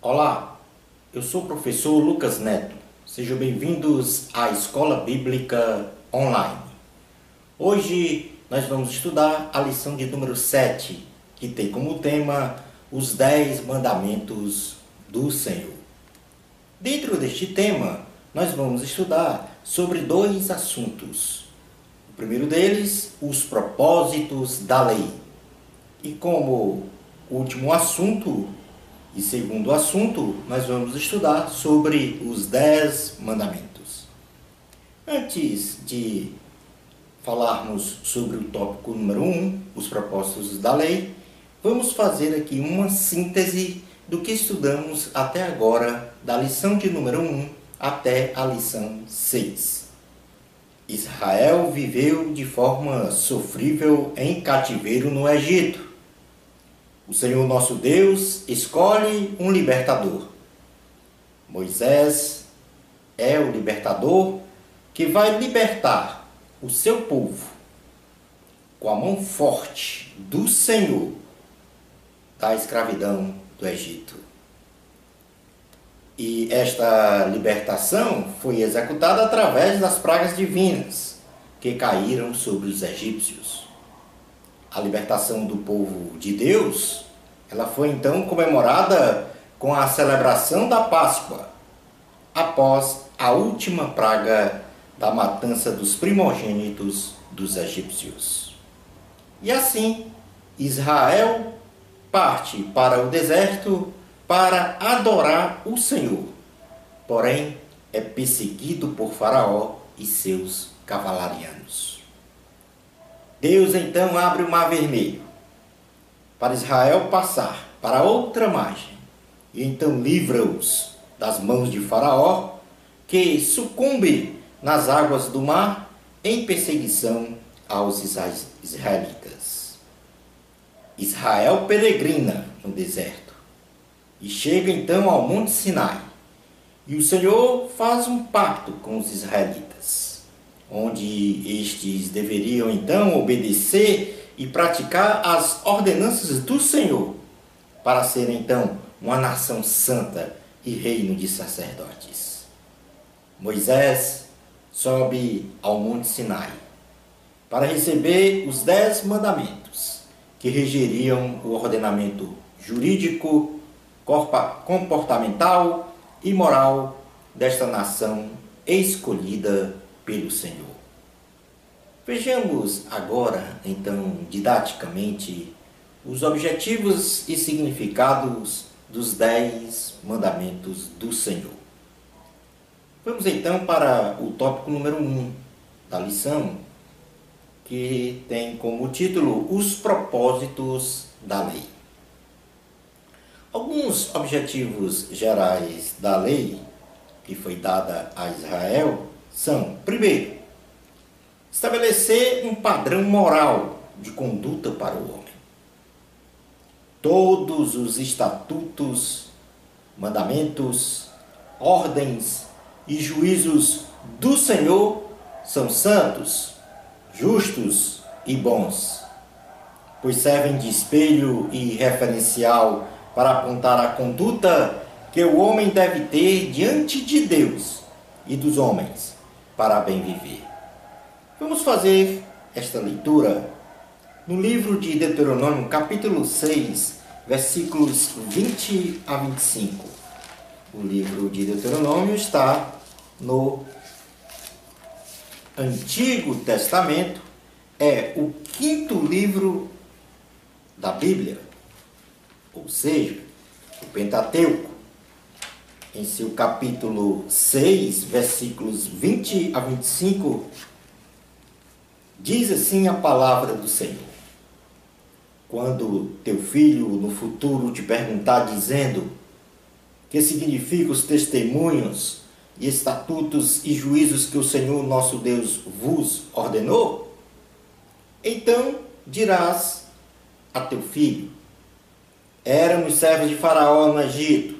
Olá, eu sou o professor Lucas Neto. Sejam bem-vindos à Escola Bíblica Online. Hoje nós vamos estudar a lição de número 7, que tem como tema os 10 mandamentos do Senhor. Dentro deste tema, nós vamos estudar sobre dois assuntos. O primeiro deles, os propósitos da lei. E como último assunto e segundo assunto, nós vamos estudar sobre os 10 mandamentos. Antes de falarmos sobre o tópico número 1, os propósitos da lei, vamos fazer aqui uma síntese do que estudamos até agora, da lição de número 1 até a lição 6. Israel viveu de forma sofrível em cativeiro no Egito. O Senhor nosso Deus escolhe um libertador. Moisés é o libertador que vai libertar o seu povo com a mão forte do Senhor da escravidão do Egito. E esta libertação foi executada através das pragas divinas que caíram sobre os egípcios. A libertação do povo de Deus, ela foi então comemorada com a celebração da Páscoa, após a última praga da matança dos primogênitos dos egípcios. E assim, Israel parte para o deserto para adorar o Senhor, porém é perseguido por Faraó e seus cavalarianos. Deus então abre o mar vermelho para Israel passar para outra margem e então livra-os das mãos de Faraó, que sucumbe nas águas do mar em perseguição aos israelitas. Israel peregrina no deserto e chega então ao Monte Sinai, e o Senhor faz um pacto com os israelitas, onde estes deveriam então obedecer e praticar as ordenanças do Senhor, para serem então uma nação santa e reino de sacerdotes. Moisés sobe ao Monte Sinai para receber os 10 mandamentos que regeriam o ordenamento jurídico, comportamental e moral desta nação escolhida pelo Senhor. Vejamos agora, então, didaticamente, os objetivos e significados dos 10 mandamentos do Senhor. Vamos então para o tópico número 1 da lição, que tem como título os propósitos da lei. Alguns objetivos gerais da lei que foi dada a Israel são, primeiro, estabelecer um padrão moral de conduta para o homem. Todos os estatutos, mandamentos, ordens e juízos do Senhor são santos, justos e bons, pois servem de espelho e referencial para apontar a conduta que o homem deve ter diante de Deus e dos homens para bem viver. Vamos fazer esta leitura no livro de Deuteronômio, capítulo 6, versículos 20 a 25. O livro de Deuteronômio está no Antigo Testamento, é o 5º livro da Bíblia, ou seja, o Pentateuco. Em seu capítulo 6, versículos 20 a 25, diz assim a palavra do Senhor: quando teu filho no futuro te perguntar dizendo: que significam os testemunhos e estatutos e juízos que o Senhor nosso Deus vos ordenou? Então dirás a teu filho: éramos servos de Faraó no Egito,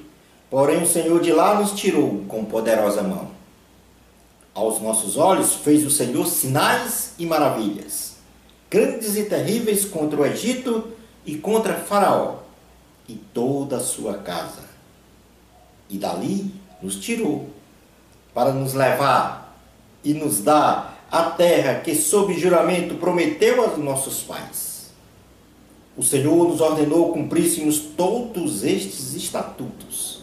porém o Senhor de lá nos tirou com poderosa mão. Aos nossos olhos fez o Senhor sinais e maravilhas, grandes e terríveis contra o Egito e contra Faraó e toda a sua casa. e dali nos tirou, para nos levar e nos dar a terra que, sob juramento, prometeu aos nossos pais. O Senhor nos ordenou cumpríssemos todos estes estatutos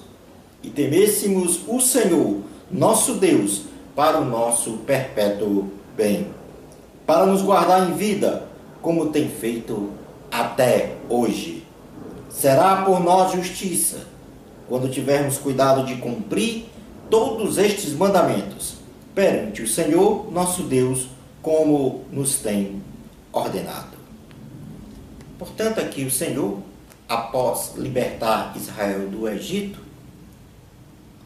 e temêssemos o Senhor, nosso Deus, para o nosso perpétuo bem, para nos guardar em vida, como tem feito até hoje. Será por nós justiça, quando tivermos cuidado de cumprir todos estes mandamentos perante o Senhor, nosso Deus, como nos tem ordenado. Portanto, aqui o Senhor, após libertar Israel do Egito,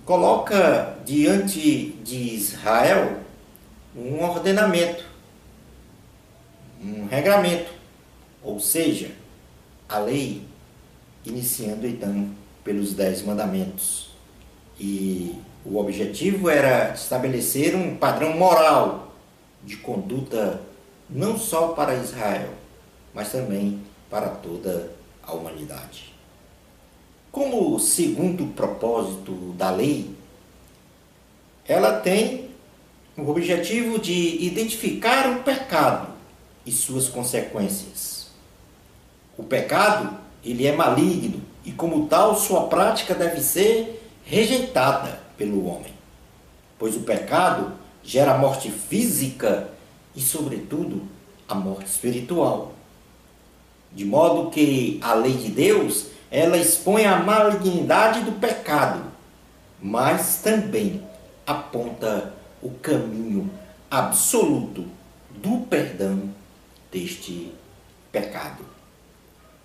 coloca diante de Israel um ordenamento, um regramento, ou seja, a lei, iniciando então pelos 10 mandamentos. E o objetivo era estabelecer um padrão moral de conduta não só para Israel, mas também para toda a humanidade. Como segundo propósito da lei, ela tem o objetivo de identificar o pecado e suas consequências. O pecado, ele é maligno e, como tal, sua prática deve ser rejeitada pelo homem, pois o pecado gera a morte física e, sobretudo, a morte espiritual. De modo que a lei de Deus, ela expõe a malignidade do pecado, mas também aponta o caminho absoluto do perdão deste pecado.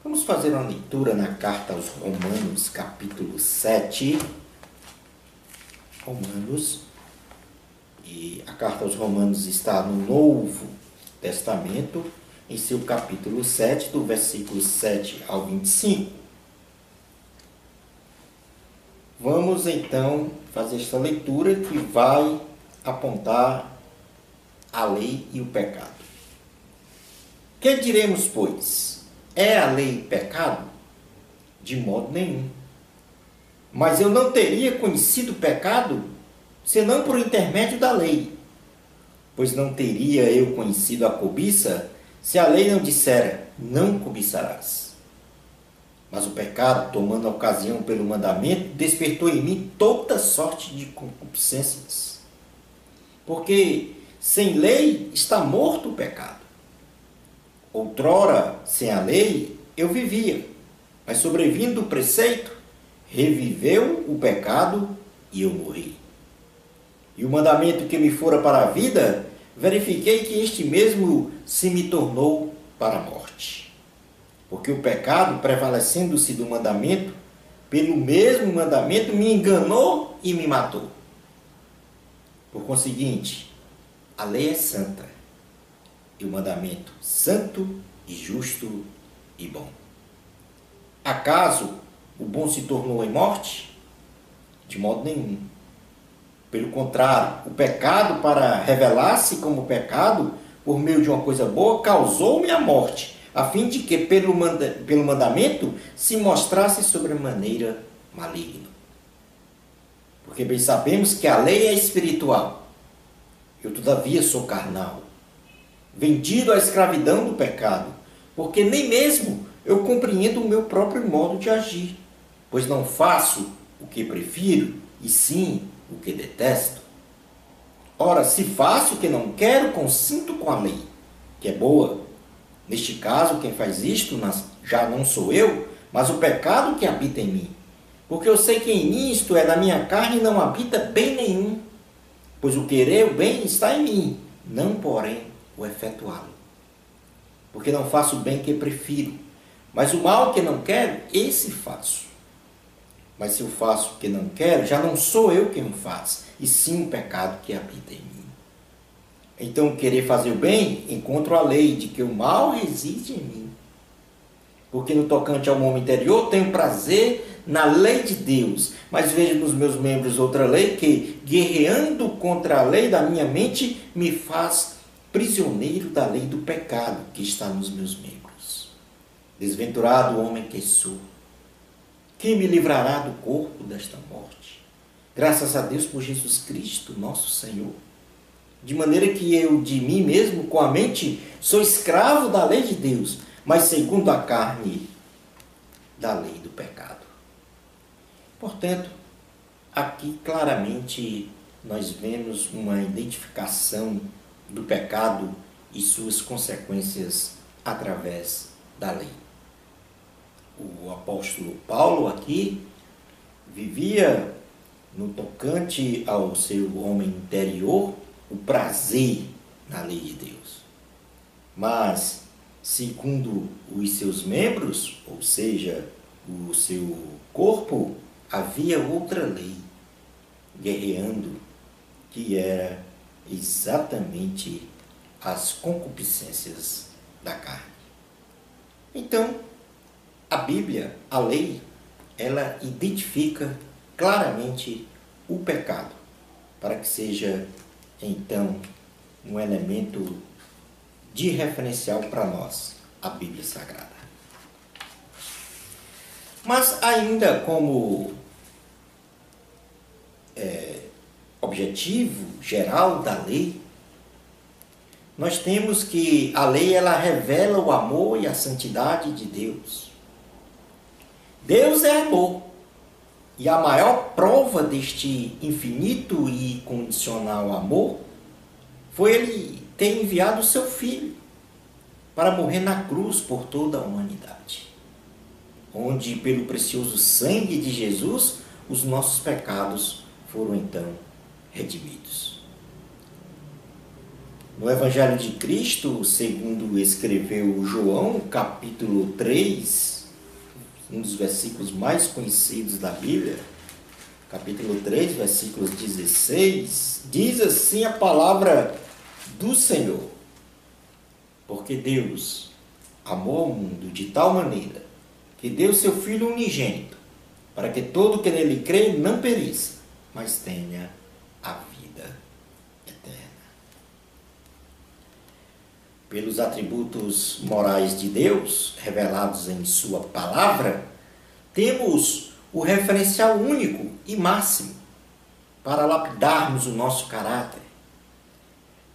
Vamos fazer uma leitura na carta aos Romanos, capítulo 7. Romanos, e a carta aos Romanos está no Novo Testamento, em seu capítulo 7, do versículo 7 ao 25. Vamos então fazer esta leitura que vai apontar a lei e o pecado. Que diremos, pois? É a lei pecado? De modo nenhum. Mas eu não teria conhecido o pecado senão por intermédio da lei. Pois não teria eu conhecido a cobiça se a lei não dissera, não cobiçarás. Mas o pecado, tomando a ocasião pelo mandamento, despertou em mim toda sorte de concupiscências. Porque sem lei está morto o pecado. Outrora, sem a lei, eu vivia, mas sobrevindo o preceito, reviveu o pecado e eu morri. E o mandamento que me fora para a vida, verifiquei que este mesmo se me tornou para a morte. Porque o pecado, prevalecendo-se do mandamento, pelo mesmo mandamento me enganou e me matou. Por conseguinte, a lei é santa, e o mandamento santo e justo e bom. Acaso o bom se tornou em morte? De modo nenhum. Pelo contrário, o pecado, para revelar-se como pecado, por meio de uma coisa boa, causou-me a morte, a fim de que pelo mandamento se mostrasse sobremaneira maligno. Porque bem sabemos que a lei é espiritual. Eu, todavia, sou carnal, vendido à escravidão do pecado, porque nem mesmo eu compreendo o meu próprio modo de agir, pois não faço o que prefiro, e sim o que detesto. Ora, se faço o que não quero, consinto com a lei, que é boa. Neste caso, quem faz isto já não sou eu, mas o pecado que habita em mim. Porque eu sei que em mim, isto é, na minha carne, não habita bem nenhum. Pois o querer o bem está em mim, não, porém, o efetuá-lo. Porque não faço o bem que prefiro, mas o mal que não quero, esse faço. Mas se eu faço o que não quero, já não sou eu quem o faz, e sim o pecado que habita em mim. Então, querer fazer o bem, encontro a lei de que o mal reside em mim. Porque no tocante ao homem interior, tenho prazer na lei de Deus, mas vejo nos meus membros outra lei que, guerreando contra a lei da minha mente, me faz prisioneiro da lei do pecado que está nos meus membros. Desventurado homem que sou, quem me livrará do corpo desta morte? Graças a Deus por Jesus Cristo, nosso Senhor. De maneira que eu, de mim mesmo, com a mente, sou escravo da lei de Deus, mas segundo a carne, da lei do pecado. Portanto, aqui claramente nós vemos uma identificação do pecado e suas consequências através da lei. O apóstolo Paulo aqui vivia no tocante ao seu homem interior o prazer na lei de Deus. Mas, segundo os seus membros, ou seja, o seu corpo, havia outra lei guerreando, que era exatamente as concupiscências da carne. Então, a Bíblia, a lei, ela identifica claramente o pecado, para que seja, então, um elemento de referencial para nós, a Bíblia Sagrada. Mas ainda como objetivo geral da lei, nós temos que a lei ela revela o amor e a santidade de Deus. Deus é amor. E a maior prova deste infinito e condicional amor foi Ele ter enviado o seu Filho para morrer na cruz por toda a humanidade, onde pelo precioso sangue de Jesus os nossos pecados foram então redimidos. No Evangelho de Cristo, segundo escreveu João, capítulo 3, um dos versículos mais conhecidos da Bíblia, capítulo 3, versículos 16, diz assim a palavra do Senhor: porque Deus amou o mundo de tal maneira que deu seu Filho unigênito, para que todo que nele crê não pereça, mas tenha a vida eterna. Pelos atributos morais de Deus, revelados em sua palavra, temos o referencial único e máximo para lapidarmos o nosso caráter,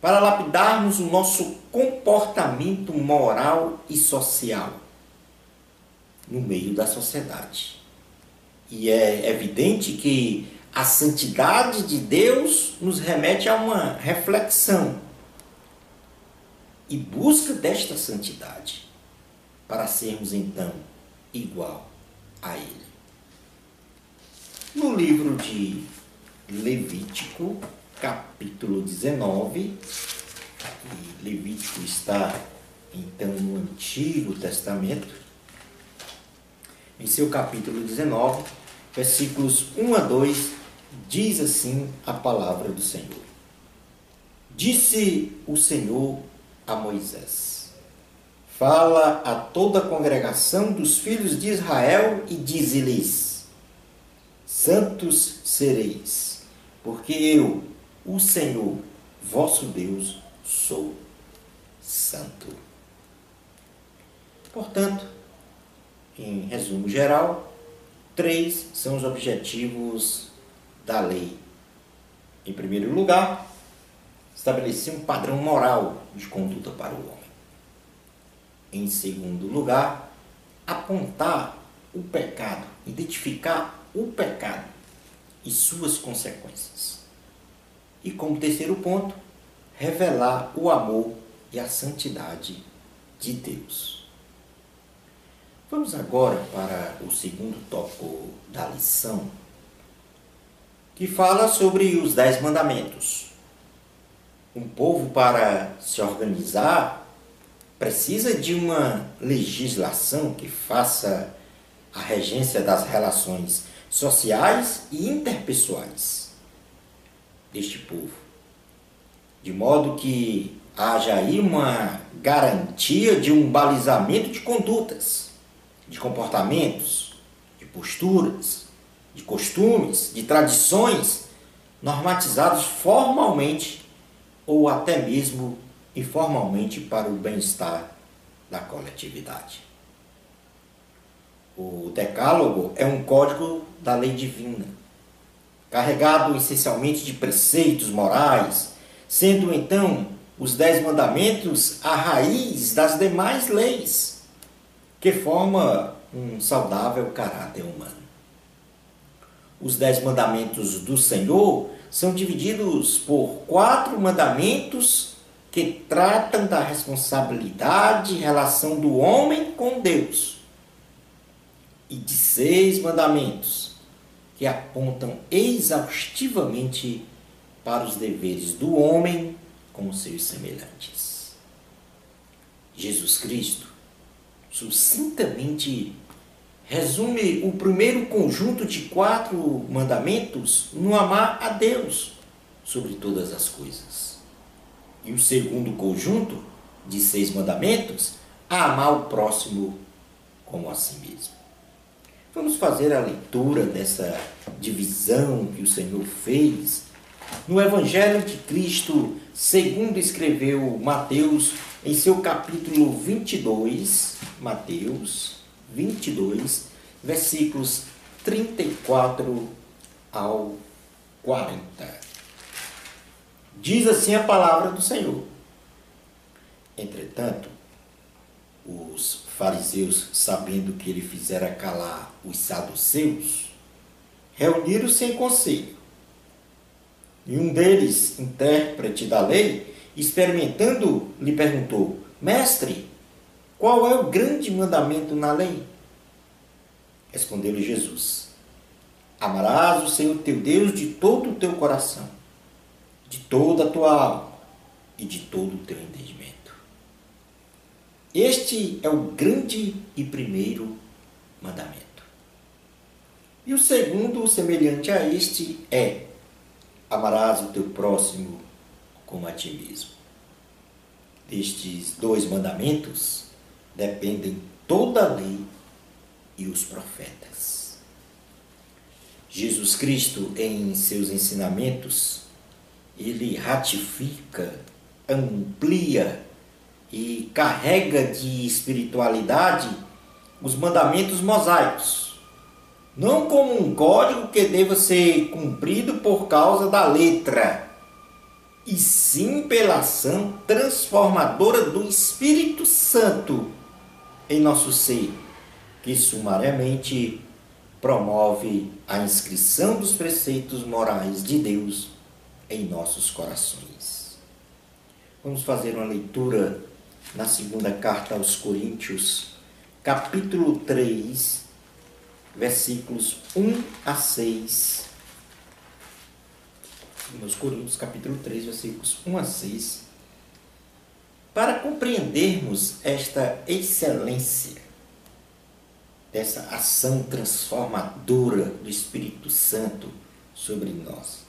para lapidarmos o nosso comportamento moral e social no meio da sociedade. E é evidente que a santidade de Deus nos remete a uma reflexão e busca desta santidade para sermos então igual a Ele. No livro de Levítico, capítulo 19, e Levítico está então no Antigo Testamento, em seu capítulo 19, versículos 1 a 2, diz assim a palavra do Senhor. Disse o Senhor a Moisés: fala a toda a congregação dos filhos de Israel e dize-lhes: santos sereis, porque eu, o Senhor, vosso Deus, sou santo. Portanto, em resumo geral, 3 são os objetivos da lei. Em primeiro lugar, estabelecer um padrão moral de conduta para o homem. Em segundo lugar, apontar o pecado, identificar o pecado e suas consequências. E como terceiro ponto, revelar o amor e a santidade de Deus. Vamos agora para o segundo tópico da lição, que fala sobre os 10 mandamentos. Um povo, para se organizar, precisa de uma legislação que faça a regência das relações sociais e interpessoais deste povo, de modo que haja aí uma garantia de um balizamento de condutas, de comportamentos, de posturas, de costumes, de tradições normatizados formalmente ou até mesmo informalmente para o bem-estar da coletividade. O Decálogo é um código da lei divina, carregado essencialmente de preceitos morais, sendo então os 10 mandamentos a raiz das demais leis, que forma um saudável caráter humano. Os 10 mandamentos do Senhor são divididos por 4 mandamentos que tratam da responsabilidade e relação do homem com Deus, e de 6 mandamentos que apontam exaustivamente para os deveres do homem com seus semelhantes. Jesus Cristo sucintamente resume o primeiro conjunto de 4 mandamentos no amar a Deus sobre todas as coisas. E o segundo conjunto de 6 mandamentos, a amar o próximo como a si mesmo. Vamos fazer a leitura dessa divisão que o Senhor fez no Evangelho de Cristo, segundo escreveu Mateus, em seu capítulo 22, Mateus 22, versículos 34 ao 40. Diz assim a palavra do Senhor: Entretanto, os fariseus, sabendo que ele fizera calar os saduceus, reuniram-se em conselho. E um deles, intérprete da lei, experimentando, lhe perguntou: Mestre, qual é o grande mandamento na lei? Respondeu-lhe Jesus: Amarás o Senhor teu Deus de todo o teu coração, de toda a tua alma e de todo o teu entendimento. Este é o grande e primeiro mandamento. E o segundo, semelhante a este, é: amarás o teu próximo como a ti mesmo. Destes 2 mandamentos dependem toda a lei e os profetas. Jesus Cristo, em seus ensinamentos, ele ratifica, amplia e carrega de espiritualidade os mandamentos mosaicos, não como um código que deva ser cumprido por causa da letra, e sim pela ação transformadora do Espírito Santo em nosso ser, que sumariamente promove a inscrição dos preceitos morais de Deus em nossos corações. Vamos fazer uma leitura na segunda carta aos Coríntios, capítulo 3, versículos 1 a 6. Aos Coríntios, capítulo 3, versículos 1 a 6. Para compreendermos esta excelência, dessa ação transformadora do Espírito Santo sobre nós,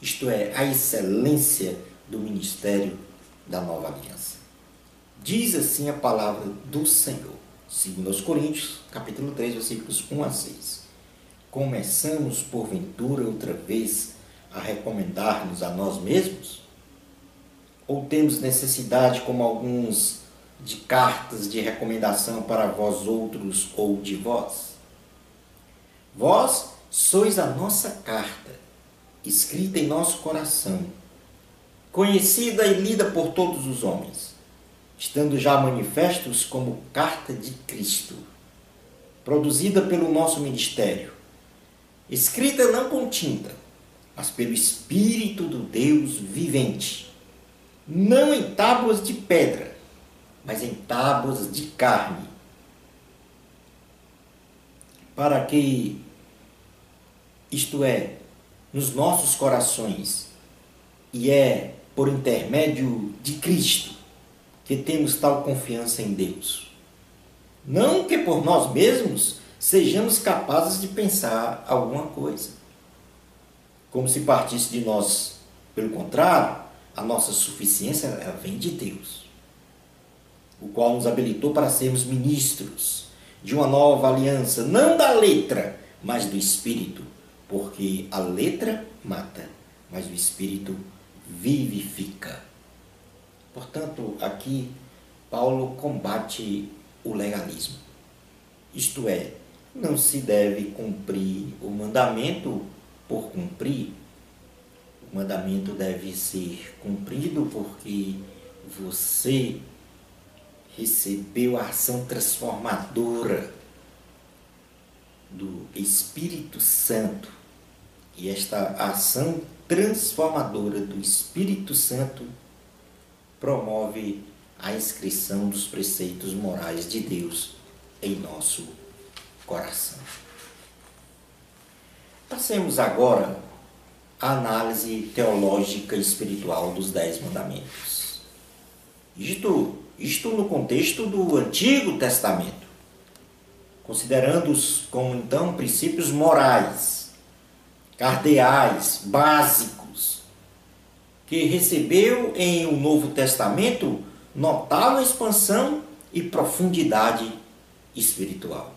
isto é, a excelência do ministério da nova aliança. Diz assim a palavra do Senhor, segundo aos Coríntios, capítulo 3, versículos 1 a 6. Começamos, porventura, outra vez, a recomendar-nos a nós mesmos? Ou temos necessidade, como alguns, de cartas de recomendação para vós outros ou de vós? Vós sois a nossa carta, escrita em nosso coração, conhecida e lida por todos os homens, estando já manifestos como carta de Cristo, produzida pelo nosso ministério, escrita não com tinta, mas pelo Espírito do Deus vivente, não em tábuas de pedra, mas em tábuas de carne, para que, isto é, nos nossos corações, e é por intermédio de Cristo que temos tal confiança em Deus. Não que por nós mesmos sejamos capazes de pensar alguma coisa, como se partisse de nós. Pelo contrário, a nossa suficiência ela vem de Deus, o qual nos habilitou para sermos ministros de uma nova aliança, não da letra, mas do Espírito, porque a letra mata, mas o Espírito vivifica. Portanto, aqui Paulo combate o legalismo. Isto é, não se deve cumprir o mandamento por cumprir, o mandamento deve ser cumprido porque você recebeu a ação transformadora do Espírito Santo. E esta ação transformadora do Espírito Santo promove a inscrição dos preceitos morais de Deus em nosso coração. Passemos agora à análise teológica e espiritual dos 10 mandamentos. Isto no contexto do Antigo Testamento, considerando-os como então princípios morais, cardeais, básicos, que recebeu em o Novo Testamento notável expansão e profundidade espiritual.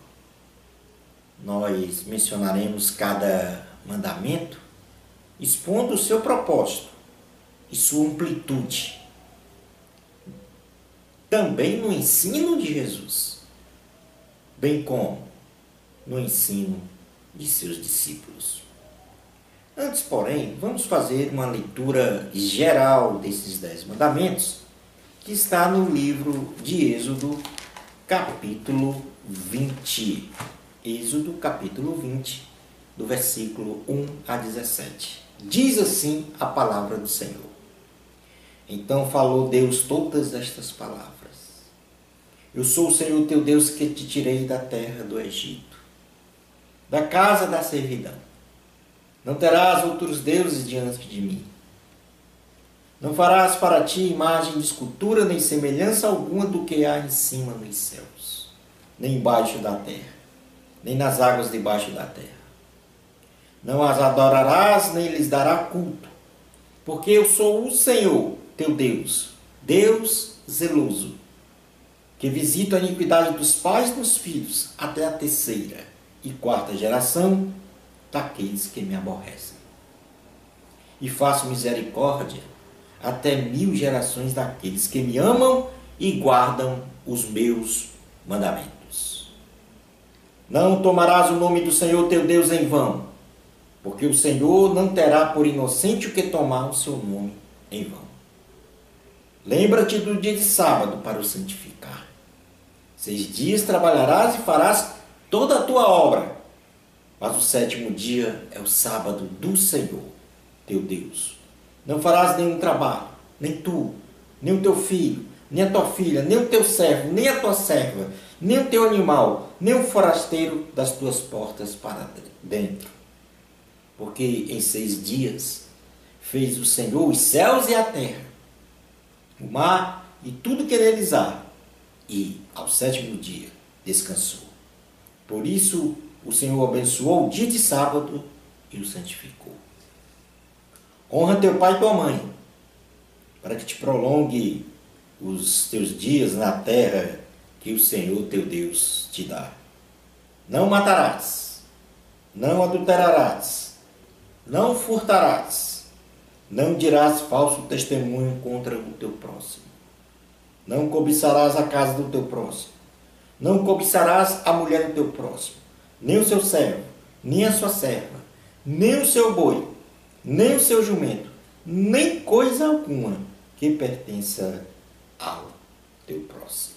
Nós mencionaremos cada mandamento expondo o seu propósito e sua amplitude, também no ensino de Jesus, bem como no ensino de seus discípulos. Antes, porém, vamos fazer uma leitura geral desses 10 mandamentos, que está no livro de Êxodo, capítulo 20. Êxodo, capítulo 20, do versículo 1 a 17. Diz assim a palavra do Senhor. Então falou Deus todas estas palavras. Eu sou o Senhor teu Deus que te tirei da terra do Egito, da casa da servidão. Não terás outros deuses diante de mim. Não farás para ti imagem de escultura, nem semelhança alguma do que há em cima nos céus, nem embaixo da terra, nem nas águas debaixo da terra. Não as adorarás, nem lhes dará culto, porque eu sou o Senhor, teu Deus, Deus zeloso, que visita a iniquidade dos pais nos filhos, até a 3ª e 4ª geração daqueles que me aborrecem. E faço misericórdia até 1000 gerações daqueles que me amam e guardam os meus mandamentos. Não tomarás o nome do Senhor teu Deus em vão, porque o Senhor não terá por inocente o que tomar o seu nome em vão. Lembra-te do dia de sábado para o santificar. 6 dias trabalharás e farás toda a tua obra, mas o 7º dia é o sábado do Senhor, teu Deus. Não farás nenhum trabalho, nem tu, nem o teu filho, nem a tua filha, nem o teu servo, nem a tua serva, nem o teu animal, nem o forasteiro das tuas portas para dentro. Porque em 6 dias fez o Senhor os céus e a terra, o mar e tudo que neles há, e ao 7º dia descansou. Por isso o Senhor abençoou o dia de sábado e o santificou. Honra teu pai e tua mãe, para que te prolongue os teus dias na terra que o Senhor teu Deus te dá. Não matarás, não adulterarás, não furtarás, não dirás falso testemunho contra o teu próximo, não cobiçarás a casa do teu próximo, não cobiçarás a mulher do teu próximo, nem o seu servo, nem a sua serva, nem o seu boi, nem o seu jumento, nem coisa alguma que pertença ao teu próximo.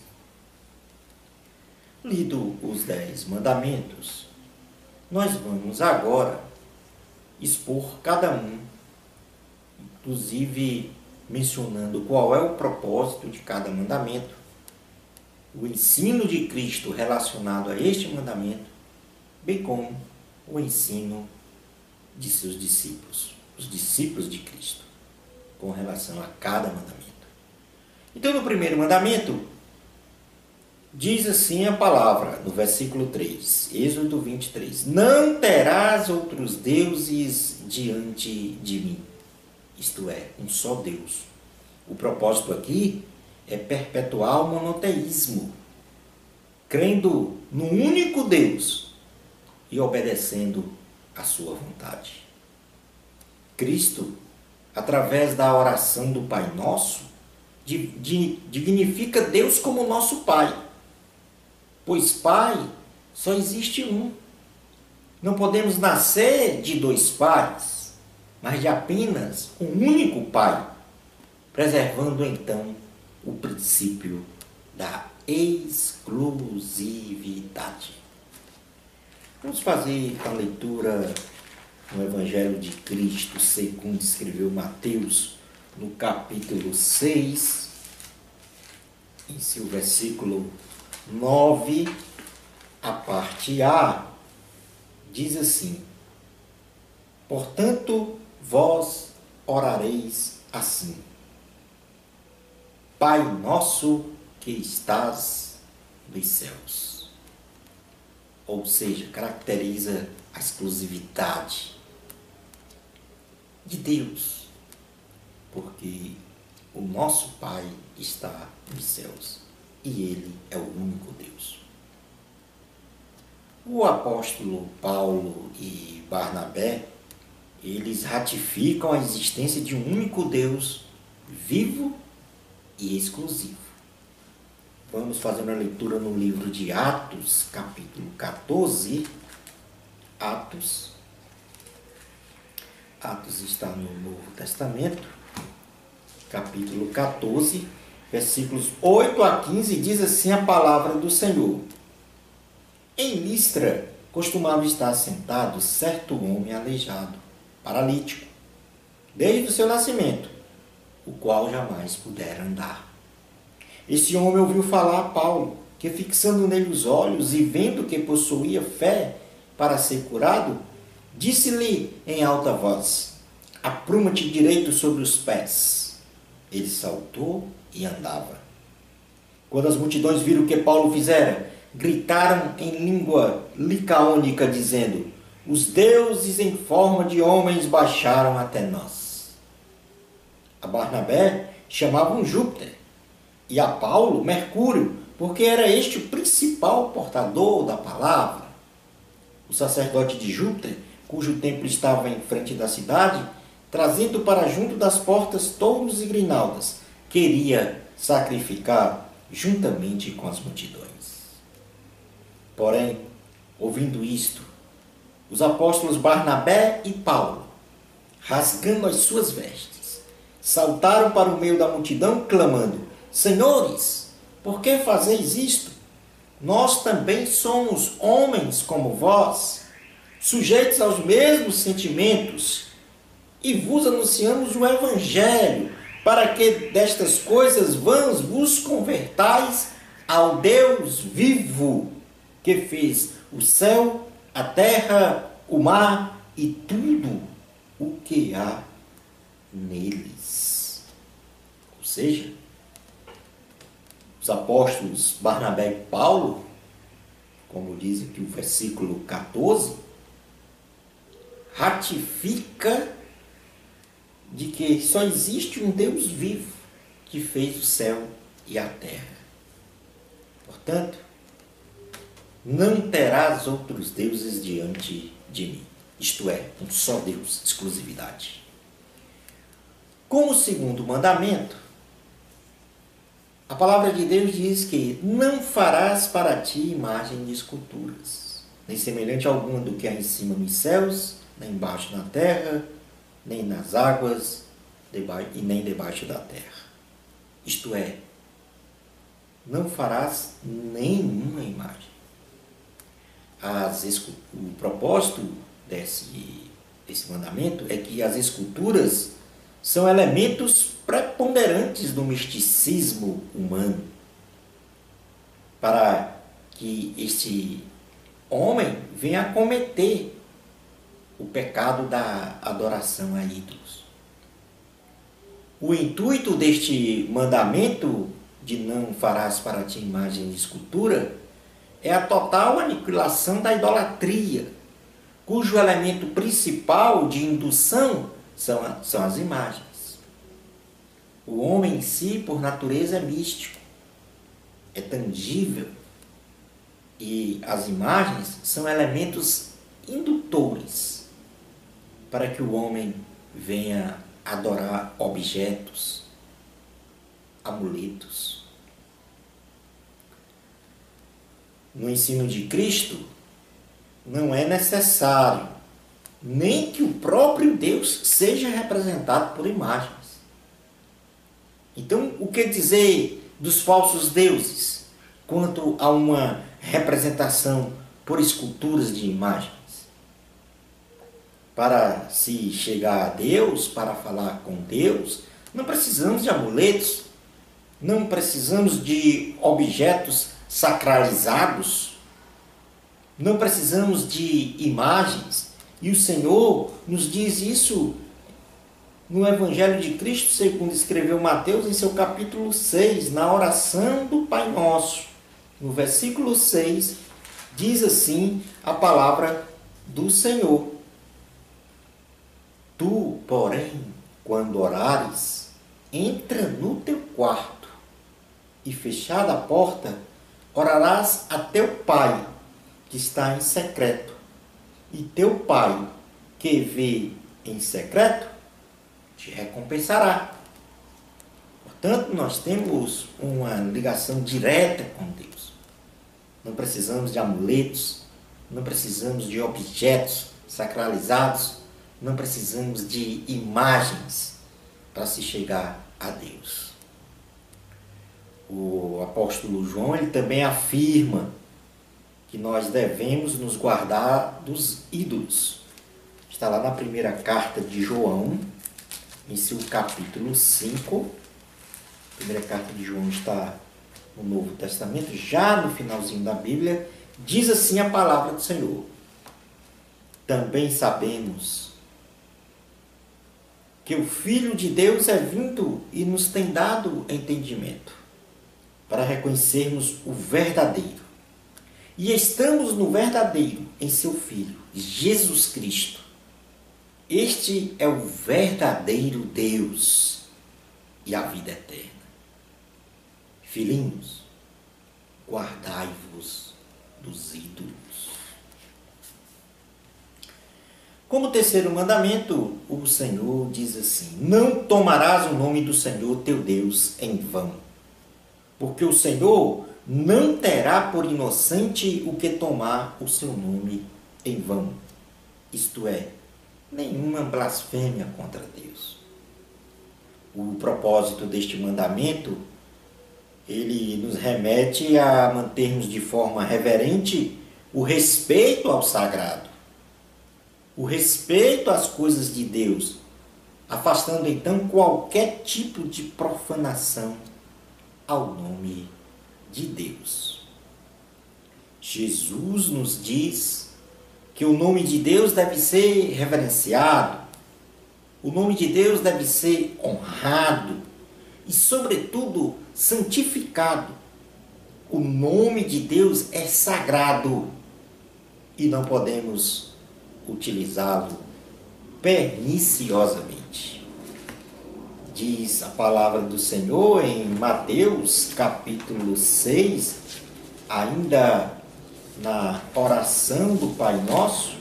Lido os 10 mandamentos, nós vamos agora expor cada um, inclusive mencionando qual é o propósito de cada mandamento, o ensino de Cristo relacionado a este mandamento, bem como o ensino de seus discípulos, os discípulos de Cristo, com relação a cada mandamento. Então, no primeiro mandamento, diz assim a palavra, no versículo 3, Êxodo 23, não terás outros deuses diante de mim. Isto é, um só Deus. O propósito aqui é perpetuar o monoteísmo, crendo no único Deus e obedecendo a sua vontade. Cristo, através da oração do Pai Nosso, dignifica Deus como nosso Pai, pois Pai só existe um. Não podemos nascer de dois pais, mas de apenas um único pai, preservando então o princípio da exclusividade. Vamos fazer a leitura no Evangelho de Cristo, segundo escreveu Mateus, no capítulo 6, em seu versículo 9, a parte A, diz assim: portanto, vós orareis assim: Pai nosso que estás nos céus. Ou seja, caracteriza a exclusividade de Deus, porque o nosso Pai está nos céus e Ele é o único Deus. O apóstolo Paulo e Barnabé, eles ratificam a existência de um único Deus vivo e exclusivo. Vamos fazer uma leitura no livro de Atos, capítulo 14. Atos está no Novo Testamento, capítulo 14, versículos 8 a 15, diz assim a palavra do Senhor. Em Listra costumava estar sentado certo homem aleijado, paralítico, desde o seu nascimento, o qual jamais pudera andar. Este homem ouviu falar a Paulo, que fixando nele os olhos e vendo que possuía fé para ser curado, disse-lhe em alta voz: apruma-te direito sobre os pés. Ele saltou e andava. Quando as multidões viram o que Paulo fizera, gritaram em língua licaônica, dizendo: os deuses em forma de homens baixaram até nós. A Barnabé chamavam Júpiter, e a Paulo, Mercúrio, porque era este o principal portador da palavra. O sacerdote de Júpiter, cujo templo estava em frente da cidade, trazendo para junto das portas touros e grinaldas, queria sacrificar juntamente com as multidões. Porém, ouvindo isto, os apóstolos Barnabé e Paulo, rasgando as suas vestes, saltaram para o meio da multidão, clamando: senhores, por que fazeis isto? Nós também somos homens como vós, sujeitos aos mesmos sentimentos, e vos anunciamos o Evangelho, para que destas coisas vãs vos convertais ao Deus vivo, que fez o céu, a terra, o mar e tudo o que há neles. Ou seja, os apóstolos Barnabé e Paulo, como diz aqui o versículo 14, ratifica de que só existe um Deus vivo que fez o céu e a terra. Portanto, não terás outros deuses diante de mim. Isto é, um só Deus, exclusividade. Como segundo mandamento, a palavra de Deus diz que não farás para ti imagem de esculturas, nem semelhante alguma do que há em cima nos céus, nem embaixo na terra, nem nas águas, e nem debaixo da terra. Isto é, não farás nenhuma imagem. O propósito desse mandamento é que as esculturas são elementos preponderantes do misticismo humano, para que este homem venha a cometer o pecado da adoração a ídolos. O intuito deste mandamento de não farás para ti imagem de escultura é a total aniquilação da idolatria, cujo elemento principal de indução são as imagens. O homem em si, por natureza, é místico, é tangível, e as imagens são elementos indutores para que o homem venha adorar objetos, amuletos. No ensino de Cristo, não é necessário nem que o próprio Deus seja representado por imagens. Então, o que dizer dos falsos deuses quanto a uma representação por esculturas de imagens? Para se chegar a Deus, para falar com Deus, não precisamos de amuletos, não precisamos de objetos sacralizados, não precisamos de imagens. E o Senhor nos diz isso no Evangelho de Cristo, segundo escreveu Mateus, em seu capítulo 6, na oração do Pai Nosso. No versículo 6, diz assim a palavra do Senhor: Tu, porém, quando orares, entra no teu quarto e, fechada a porta, orarás a teu Pai, que está em secreto. E teu Pai, que vê em secreto, te recompensará. Portanto, nós temos uma ligação direta com Deus. Não precisamos de amuletos, não precisamos de objetos sacralizados, não precisamos de imagens para se chegar a Deus. O apóstolo João ele também afirma que nós devemos nos guardar dos ídolos. Está lá na primeira carta de João, em seu capítulo 5. A primeira carta de João está no Novo Testamento, já no finalzinho da Bíblia, diz assim a palavra do Senhor: Também sabemos que o Filho de Deus é vindo e nos tem dado entendimento, para reconhecermos o verdadeiro. E estamos no verdadeiro, em seu Filho, Jesus Cristo. Este é o verdadeiro Deus e a vida eterna. Filhinhos, guardai-vos dos ídolos. Como terceiro mandamento, o Senhor diz assim: Não tomarás o nome do Senhor teu Deus em vão, porque o Senhor não terá por inocente o que tomar o seu nome em vão. Isto é, nenhuma blasfêmia contra Deus. O propósito deste mandamento, ele nos remete a mantermos de forma reverente o respeito ao sagrado, o respeito às coisas de Deus, afastando então qualquer tipo de profanação ao nome de Deus. Jesus nos diz que o nome de Deus deve ser reverenciado, o nome de Deus deve ser honrado e, sobretudo, santificado. O nome de Deus é sagrado e não podemos utilizá-lo perniciosamente. Diz a palavra do Senhor em Mateus capítulo 6, ainda na oração do Pai Nosso,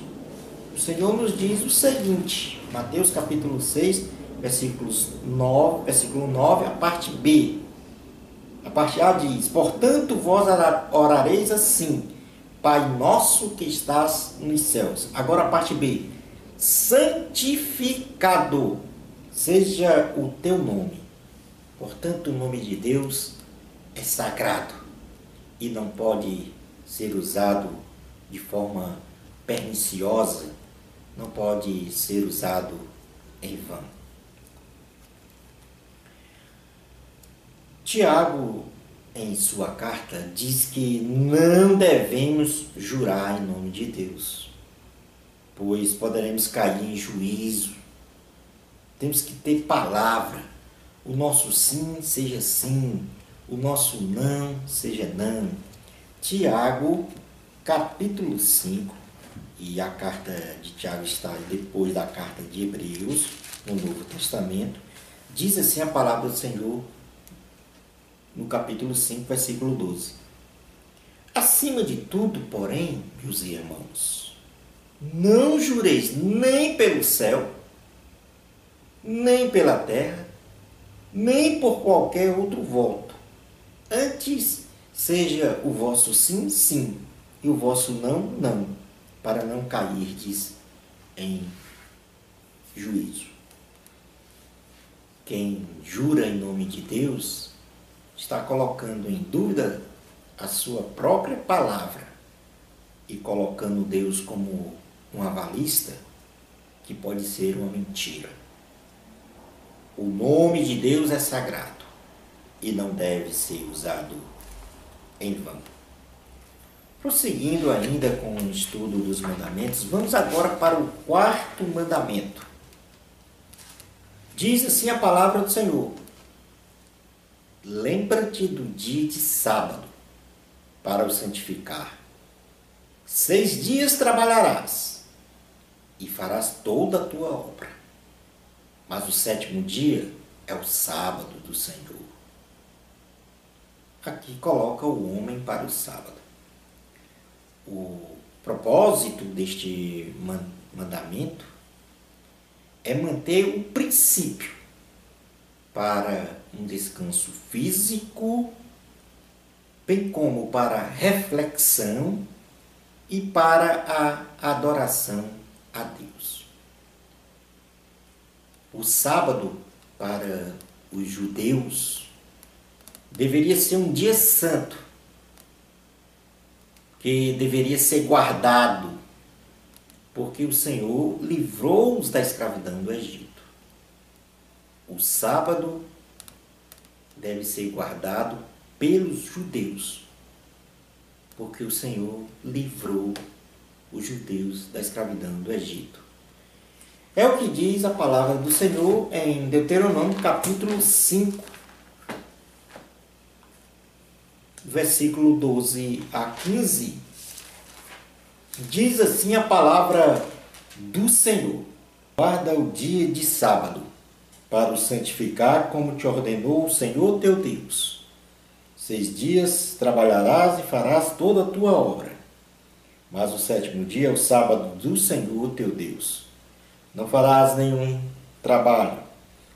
o Senhor nos diz o seguinte, Mateus capítulo 6, versículo 9, a parte B. A parte A diz: Portanto vós orareis assim, Pai nosso que estás nos céus. Agora a parte B: santificado seja o teu nome. Portanto, o nome de Deus é sagrado e não pode ser usado de forma perniciosa, não pode ser usado em vão. Tiago, em sua carta, diz que não devemos jurar em nome de Deus, pois poderemos cair em juízo. Temos que ter palavra. O nosso sim seja sim, o nosso não seja não. Tiago, capítulo 5, e a carta de Tiago está depois da carta de Hebreus, no Novo Testamento, diz assim a palavra do Senhor, no capítulo 5, versículo 12. Acima de tudo, porém, meus irmãos, não jureis nem pelo céu, nem pela terra, nem por qualquer outro voto. Antes, seja o vosso sim, sim, e o vosso não, não. para não cairdes em juízo. Quem jura em nome de Deus está colocando em dúvida a sua própria palavra e colocando Deus como um avalista, que pode ser uma mentira. O nome de Deus é sagrado e não deve ser usado em vão. Prosseguindo ainda com o estudo dos mandamentos, vamos agora para o quarto mandamento. Diz assim a palavra do Senhor: lembra-te do dia de sábado para o santificar. 6 dias trabalharás e farás toda a tua obra, mas o 7º dia é o sábado do Senhor. Aqui coloca o homem para o sábado. O propósito deste mandamento é manter o princípio para um descanso físico, bem como para reflexão e para a adoração a Deus. O sábado, para os judeus, deveria ser um dia santo, que deveria ser guardado, porque o Senhor livrou-os da escravidão do Egito. O sábado deve ser guardado pelos judeus, porque o Senhor livrou os judeus da escravidão do Egito. É o que diz a palavra do Senhor em Deuteronômio capítulo 5, versículo 12 a 15. Diz assim a palavra do Senhor: guarda o dia de sábado para o santificar, como te ordenou o Senhor teu Deus. 6 dias trabalharás e farás toda a tua obra, mas o 7º dia é o sábado do Senhor teu Deus. Não farás nenhum trabalho,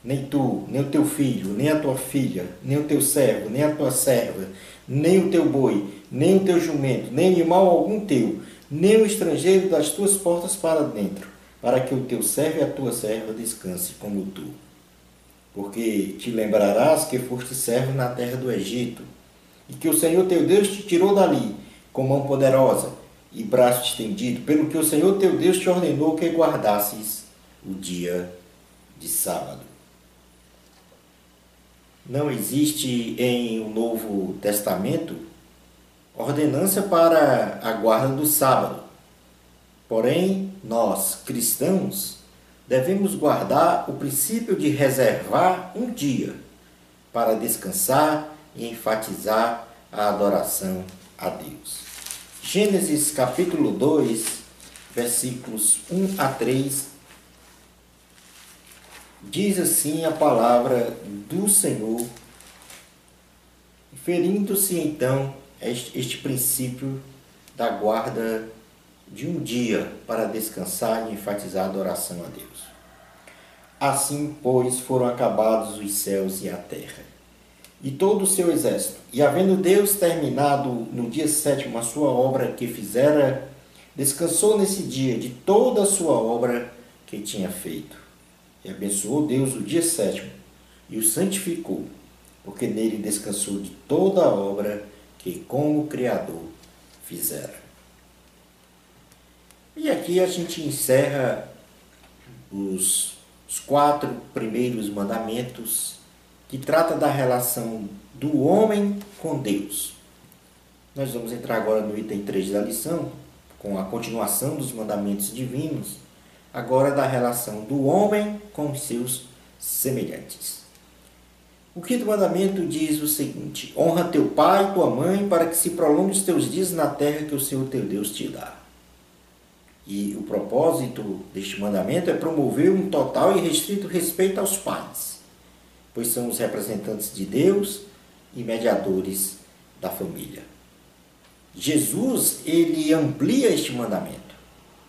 nem tu, nem o teu filho, nem a tua filha, nem o teu servo, nem a tua serva, nem o teu boi, nem o teu jumento, nem animal algum teu, nem o estrangeiro das tuas portas para dentro, para que o teu servo e a tua serva descanse como tu. Porque te lembrarás que foste servo na terra do Egito, e que o Senhor teu Deus te tirou dali com mão poderosa e braço estendido, pelo que o Senhor teu Deus te ordenou que guardasses o dia de sábado. Não existe em o Novo Testamento ordenança para a guarda do sábado. Porém, nós, cristãos, devemos guardar o princípio de reservar um dia para descansar e enfatizar a adoração a Deus. Gênesis capítulo 2, versículos 1 a 3, diz assim a palavra do Senhor, referindo-se então a este princípio da guarda de um dia para descansar e enfatizar a adoração a Deus. Assim, pois, foram acabados os céus e a terra, e todo o seu exército. E havendo Deus terminado no dia 7º a sua obra que fizera, descansou nesse dia de toda a sua obra que tinha feito. E abençoou Deus o dia 7º e o santificou, porque nele descansou de toda a obra que como Criador fizera. E aqui a gente encerra os 4 primeiros mandamentos, que trata da relação do homem com Deus. Nós vamos entrar agora no item 3 da lição, com a continuação dos mandamentos divinos, agora da relação do homem com os seus semelhantes. O 5º mandamento diz o seguinte: honra teu pai e tua mãe, para que se prolongue os teus dias na terra que o Senhor teu Deus te dá. E o propósito deste mandamento é promover um total e restrito respeito aos pais, pois são os representantes de Deus e mediadores da família. Jesus, ele amplia este mandamento,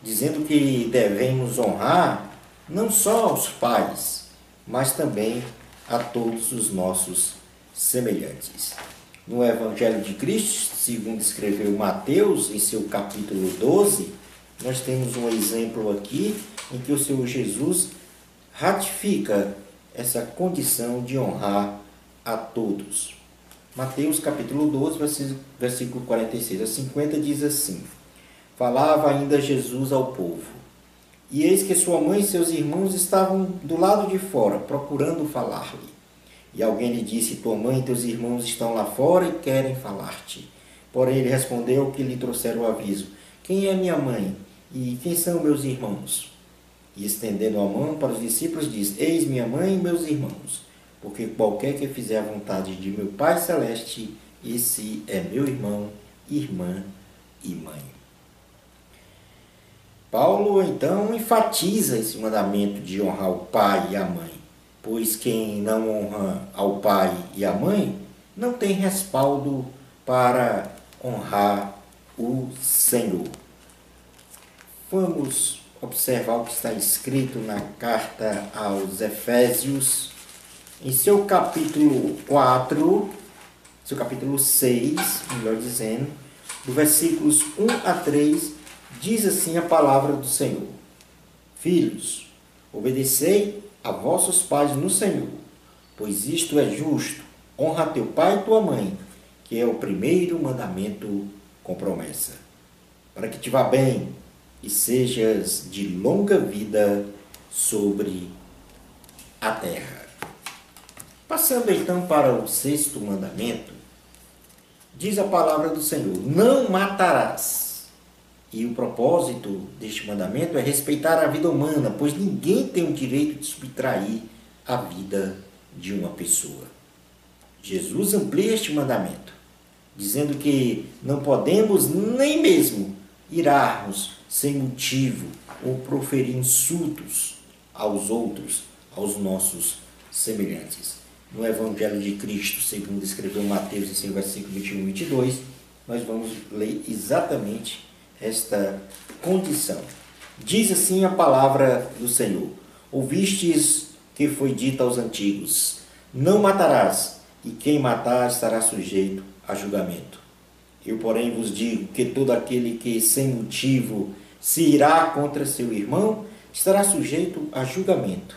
dizendo que devemos honrar não só aos pais, mas também a todos os nossos semelhantes. No Evangelho de Cristo, segundo escreveu Mateus, em seu capítulo 12, nós temos um exemplo aqui em que o Senhor Jesus ratifica essa condição de honrar a todos. Mateus capítulo 12, versículo 46 a 50 diz assim: Falava ainda Jesus ao povo, e eis que sua mãe e seus irmãos estavam do lado de fora, procurando falar-lhe. E alguém lhe disse: Tua mãe e teus irmãos estão lá fora e querem falar-te. Porém ele respondeu que lhe trouxeram o aviso: Quem é minha mãe e quem são meus irmãos? E estendendo a mão para os discípulos, diz: Eis minha mãe e meus irmãos, porque qualquer que fizer a vontade de meu Pai Celeste, esse é meu irmão, irmã e mãe. Paulo, então, enfatiza esse mandamento de honrar o pai e a mãe, pois quem não honra ao pai e à mãe não tem respaldo para honrar o Senhor. Vamos observar o que está escrito na carta aos Efésios, em seu capítulo 4, seu capítulo 6, melhor dizendo, do versículos 1 a 3, diz assim a palavra do Senhor: Filhos, obedecei a vossos pais no Senhor, pois isto é justo. Honra teu pai e tua mãe, que é o primeiro mandamento com promessa, para que te vá bem e sejas de longa vida sobre a terra. Passando então para o sexto mandamento, diz a palavra do Senhor: Não matarás. E o propósito deste mandamento é respeitar a vida humana, pois ninguém tem o direito de subtrair a vida de uma pessoa. Jesus amplia este mandamento, dizendo que não podemos nem mesmo irarmos sem motivo ou proferir insultos aos outros, aos nossos semelhantes. No Evangelho de Cristo, segundo escreveu Mateus, em seu versículo 21 e 22, nós vamos ler exatamente esta condição. Diz assim a palavra do Senhor: Ouvistes que foi dito aos antigos: Não matarás, e quem matar estará sujeito a julgamento. Eu, porém, vos digo que todo aquele que sem motivo se irá contra seu irmão estará sujeito a julgamento.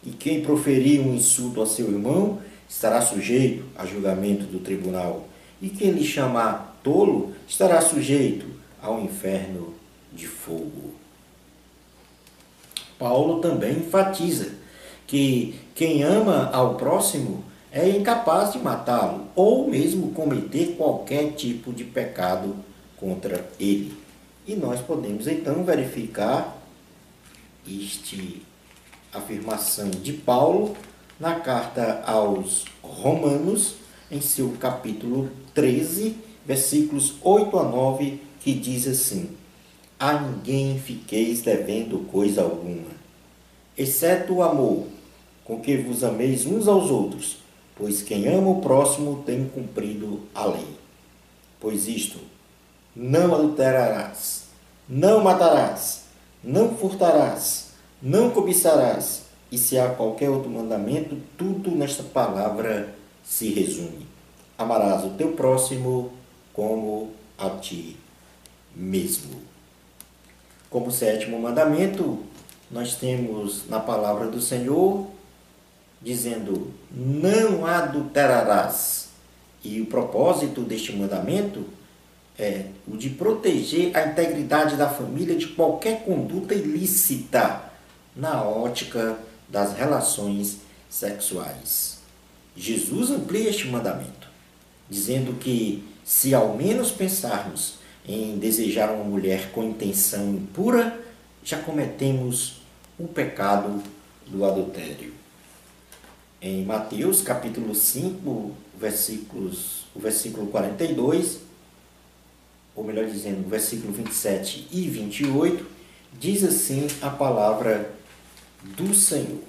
E quem proferir um insulto a seu irmão estará sujeito a julgamento do tribunal. E quem lhe chamar tolo estará sujeito ao inferno de fogo. Paulo também enfatiza que quem ama ao próximo é incapaz de matá-lo ou mesmo cometer qualquer tipo de pecado contra ele. E nós podemos então verificar esta afirmação de Paulo na carta aos Romanos, em seu capítulo 13, versículos 8 a 9, que diz assim: A ninguém fiqueis devendo coisa alguma, exceto o amor, com que vos ameis uns aos outros, pois quem ama o próximo tem cumprido a lei. Pois isto: não adulterarás, não matarás, não furtarás, não cobiçarás, e se há qualquer outro mandamento, tudo nesta palavra se resume: amarás o teu próximo como a ti mesmo. Como sétimo mandamento, nós temos na palavra do Senhor dizendo: não adulterarás. E o propósito deste mandamento é o de proteger a integridade da família de qualquer conduta ilícita na ótica das relações sexuais. Jesus amplia este mandamento, dizendo que se ao menos pensarmos em desejar uma mulher com intenção impura, já cometemos o pecado do adultério. Em Mateus capítulo 5, o versículo 42, ou melhor dizendo, o versículo 27 e 28, diz assim a palavra do Senhor.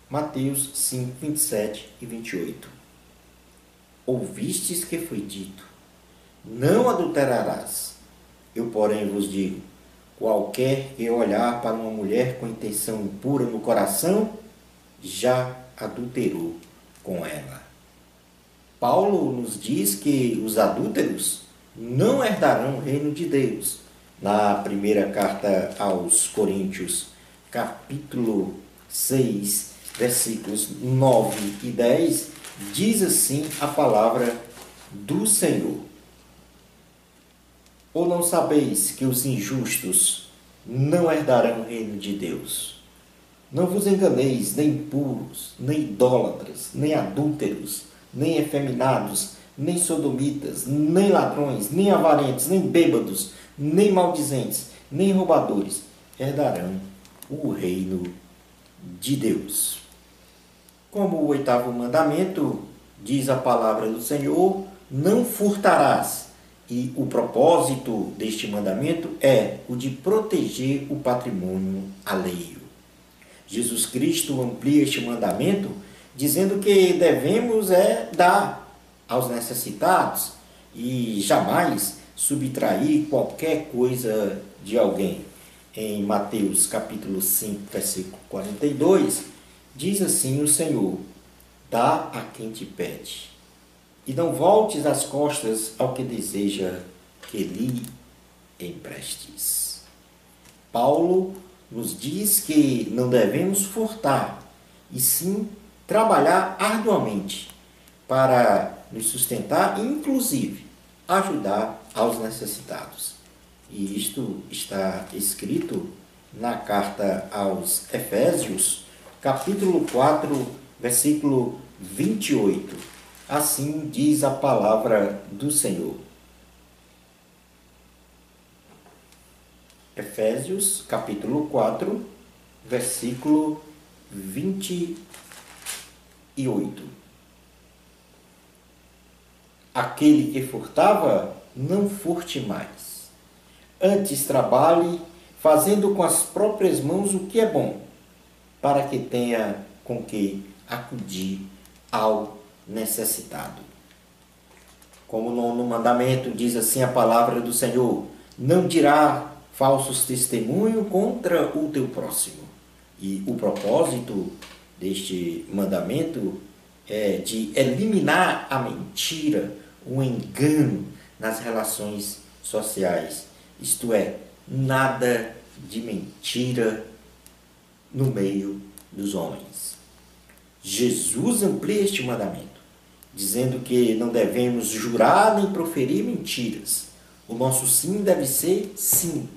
Mateus 5, 27 e 28. Ouvistes que foi dito: não adulterarás. Eu, porém, vos digo: qualquer que olhar para uma mulher com intenção impura no coração, já adulterou com ela. Paulo nos diz que os adúlteros não herdarão o reino de Deus, Na primeira carta aos Coríntios, capítulo 6, versículos 9 e 10, diz assim a palavra do Senhor: ou não sabeis que os injustos não herdarão o reino de Deus? Não vos enganeis, nem impuros, nem idólatras, nem adúlteros, nem efeminados, nem sodomitas, nem ladrões, nem avarentos, nem bêbados, nem maldizentes, nem roubadores herdarão o reino de Deus. Como o oitavo mandamento, diz a palavra do Senhor: não furtarás. E o propósito deste mandamento é o de proteger o patrimônio alheio. Jesus Cristo amplia este mandamento dizendo que devemos dar aos necessitados e jamais subtrair qualquer coisa de alguém. Em Mateus capítulo 5, versículo 42, diz assim o Senhor: dá a quem te pede, e não voltes as costas ao que deseja que lhe emprestes. Paulo nos diz que não devemos furtar, e sim trabalhar arduamente para nos sustentar e, inclusive, ajudar aos necessitados. E isto está escrito na carta aos Efésios, capítulo 4, versículo 28. Assim diz a palavra do Senhor. Efésios, capítulo 4, versículo 28. Aquele que furtava, não furte mais. Antes trabalhe, fazendo com as próprias mãos o que é bom, para que tenha com que acudir ao necessitado. Como no mandamento diz assim a palavra do Senhor: não dirá falsos testemunhos contra o teu próximo. E o propósito deste mandamento é de eliminar a mentira, o engano nas relações sociais. Isto é, nada de mentira no meio dos homens. Jesus amplia este mandamento, dizendo que não devemos jurar nem proferir mentiras. O nosso sim deve ser sim.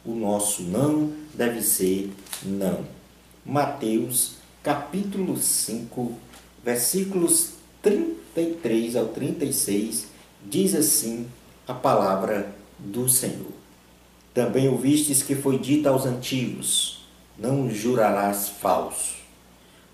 O nosso não deve ser não. Mateus, capítulo 5, versículos 33 ao 36, diz assim a palavra do Senhor. Também ouvistes que foi dito aos antigos: não jurarás falso,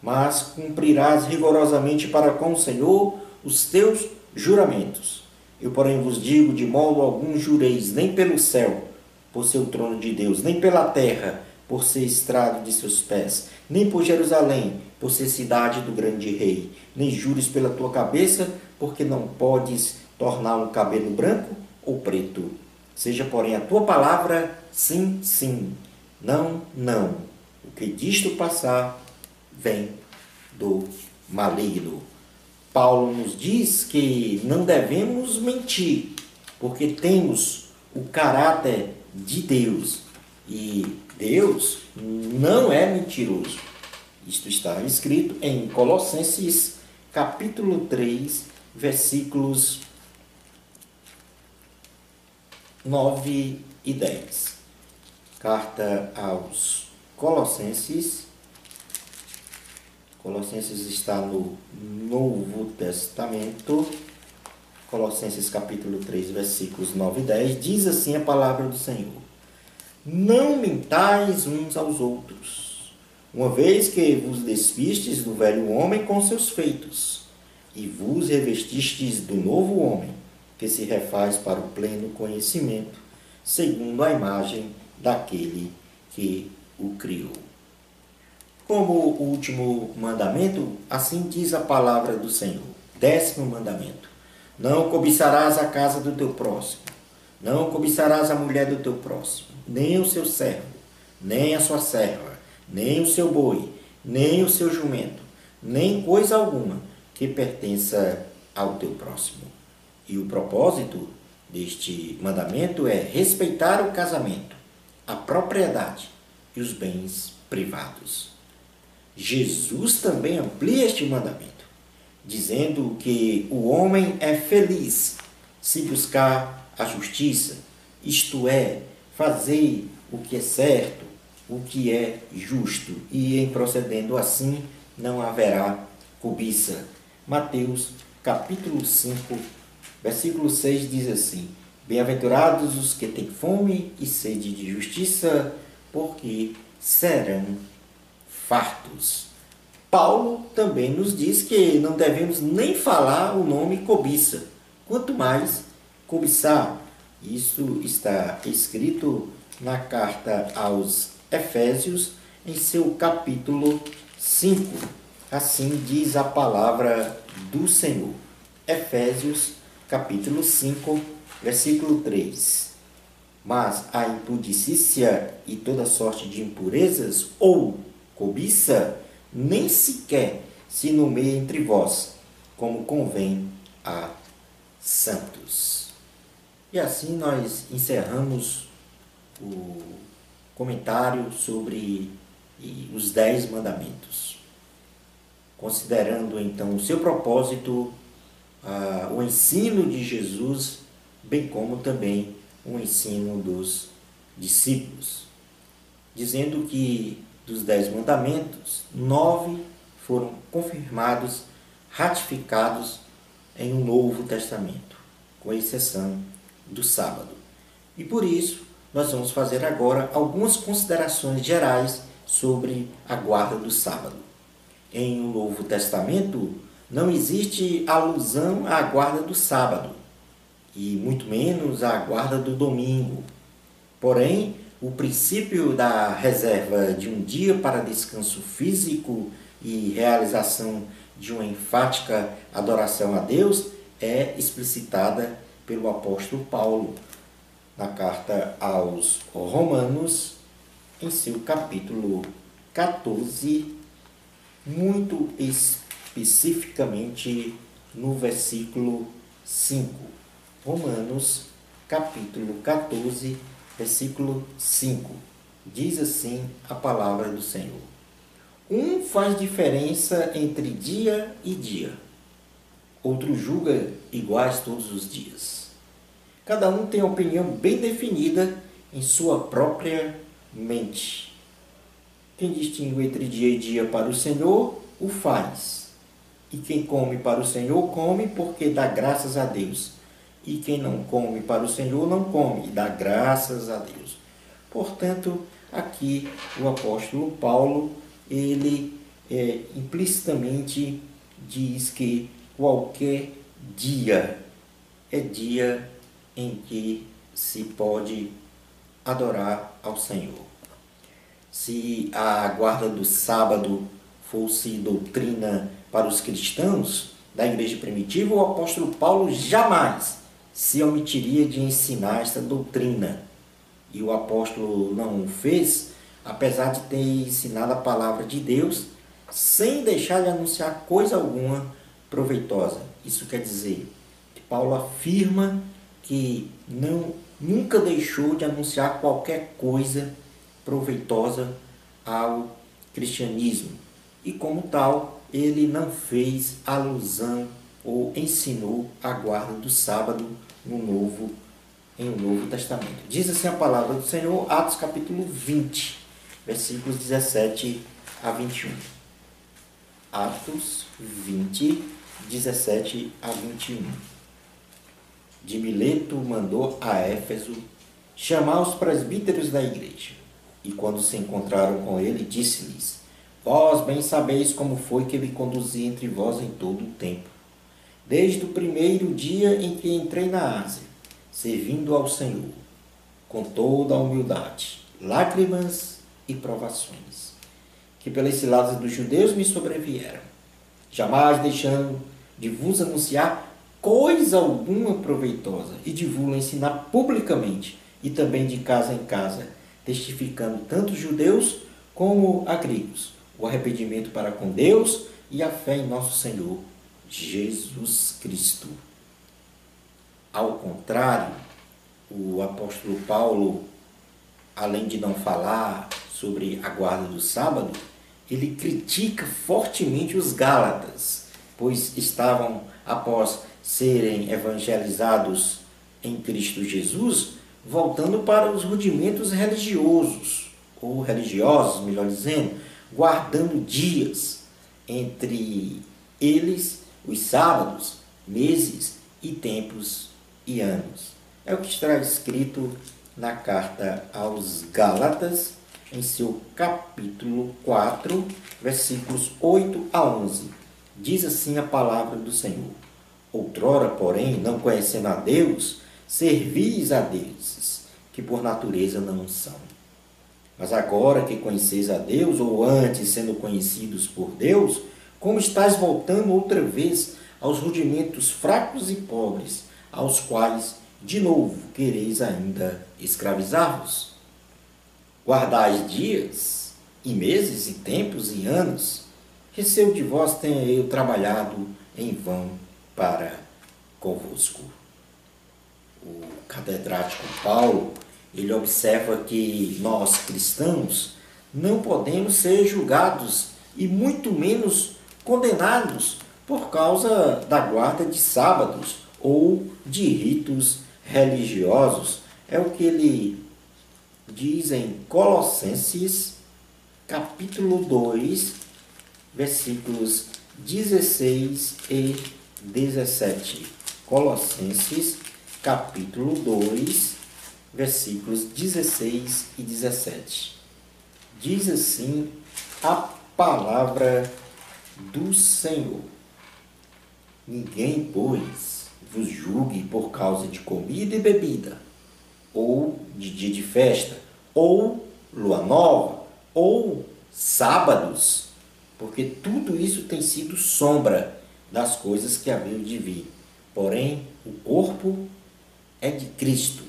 mas cumprirás rigorosamente para com o Senhor os teus juramentos. Eu, porém, vos digo: de modo algum jureis, nem pelo céu, por ser o trono de Deus, nem pela terra, por ser estrado de seus pés, nem por Jerusalém, por ser cidade do grande rei, nem jures pela tua cabeça, porque não podes tornar um cabelo branco ou preto. Seja, porém, a tua palavra sim, sim, não, não. O que disto passar vem do maligno. Paulo nos diz que não devemos mentir, porque temos o caráter de Deus, e Deus não é mentiroso. Isto está escrito em Colossenses capítulo 3, versículos 9 e 10. Carta aos Colossenses. Colossenses está no Novo Testamento. Colossenses capítulo 3, versículos 9 e 10. Diz assim a palavra do Senhor: não mentais uns aos outros, uma vez que vos despistes do velho homem com seus feitos, e vos revestistes do novo homem, que se refaz para o pleno conhecimento, segundo a imagem daquele que o criou. Como o último mandamento, assim diz a palavra do Senhor. 10º mandamento: não cobiçarás a casa do teu próximo, não cobiçarás a mulher do teu próximo, nem o seu servo, nem a sua serva, nem o seu boi, nem o seu jumento, nem coisa alguma que pertença ao teu próximo. E o propósito deste mandamento é respeitar o casamento, a propriedade e os bens privados. Jesus também amplia este mandamento, dizendo que o homem é feliz se buscar a justiça, isto é, fazer o que é certo, o que é justo, e em procedendo assim não haverá cobiça. Mateus capítulo 5, versículo 6 diz assim: Bem-aventurados os que têm fome e sede de justiça, porque serão fartos. Paulo também nos diz que não devemos nem falar o nome cobiça, quanto mais cobiçar. Isso está escrito na carta aos Efésios, em seu capítulo 5. Assim diz a palavra do Senhor. Efésios, capítulo 5, versículo 3. Mas a impudicícia e toda sorte de impurezas ou cobiça nem sequer se nomeia entre vós, como convém a santos. E assim nós encerramos o comentário sobre os 10 mandamentos. Considerando então o seu propósito, o ensino de Jesus, bem como também o ensino dos discípulos, dizendo que dos 10 mandamentos, 9 foram confirmados, ratificados em um Novo Testamento, com exceção do sábado. E por isso, nós vamos fazer agora algumas considerações gerais sobre a guarda do sábado. Em um Novo Testamento, não existe alusão à guarda do sábado, e muito menos à guarda do domingo. Porém, o princípio da reserva de um dia para descanso físico e realização de uma enfática adoração a Deus é explicitada pelo apóstolo Paulo na carta aos Romanos, em seu capítulo 14, muito especificamente no versículo 5. Romanos, capítulo 14, versículo 5. Diz assim a palavra do Senhor: Um faz diferença entre dia e dia, outro julga iguais todos os dias. Cada um tem a opinião bem definida em sua própria mente. Quem distingue entre dia e dia para o Senhor, o faz. E quem come para o Senhor, come porque dá graças a Deus. E quem não come para o Senhor, não come e dá graças a Deus. Portanto, aqui o apóstolo Paulo, ele implicitamente diz que qualquer dia é dia em que se pode adorar ao Senhor. Se a guarda do sábado fosse doutrina para os cristãos da igreja primitiva, o apóstolo Paulo jamais se omitiria de ensinar esta doutrina. E o apóstolo não o fez, apesar de ter ensinado a palavra de Deus, sem deixar de anunciar coisa alguma proveitosa. Isso quer dizer que Paulo afirma que nunca deixou de anunciar qualquer coisa proveitosa ao cristianismo. E como tal, ele não fez alusão ou ensinou a guarda do sábado em um Novo Testamento. Diz assim a palavra do Senhor, Atos capítulo 20, versículos 17 a 21. Atos 20, 17 a 21. De Mileto mandou a Éfeso chamar os presbíteros da igreja. E quando se encontraram com ele, disse-lhes: Vós bem sabeis como foi que ele conduzia entre vós em todo o tempo, desde o primeiro dia em que entrei na Ásia, servindo ao Senhor, com toda a humildade, lágrimas e provações, que pelas ciladas dos judeus me sobrevieram, jamais deixando de vos anunciar coisa alguma proveitosa, e de vos ensinar publicamente, e também de casa em casa, testificando tanto os judeus como a gregos, o arrependimento para com Deus e a fé em nosso Senhor Jesus Cristo. Ao contrário, o apóstolo Paulo, além de não falar sobre a guarda do sábado, ele critica fortemente os Gálatas, pois estavam, após serem evangelizados em Cristo Jesus, voltando para os rudimentos religiosos, ou religiosos, melhor dizendo, guardando dias, entre eles os sábados, meses e tempos e anos. É o que está escrito na carta aos Gálatas, em seu capítulo 4, versículos 8 a 11. Diz assim a palavra do Senhor: outrora, porém, não conhecendo a Deus, servis a deuses, que por natureza não são. Mas agora que conheceis a Deus, ou antes sendo conhecidos por Deus, como estáis voltando outra vez aos rudimentos fracos e pobres, aos quais, de novo, quereis ainda escravizar-vos? Guardais dias, e meses, e tempos, e anos. Receio de vós tenha eu trabalhado em vão para convosco. O catedrático Paulo, ele observa que nós, cristãos, não podemos ser julgados e muito menos condenados por causa da guarda de sábados ou de ritos religiosos. É o que ele diz em Colossenses, capítulo 2, versículos 16 e 17. Colossenses, capítulo 2, versículos 16 e 17. Diz assim a palavra do Senhor: ninguém, pois, vos julgue por causa de comida e bebida, ou de dia de festa, ou lua nova, ou sábados, porque tudo isso tem sido sombra das coisas que haviam de vir. Porém, o corpo é de Cristo.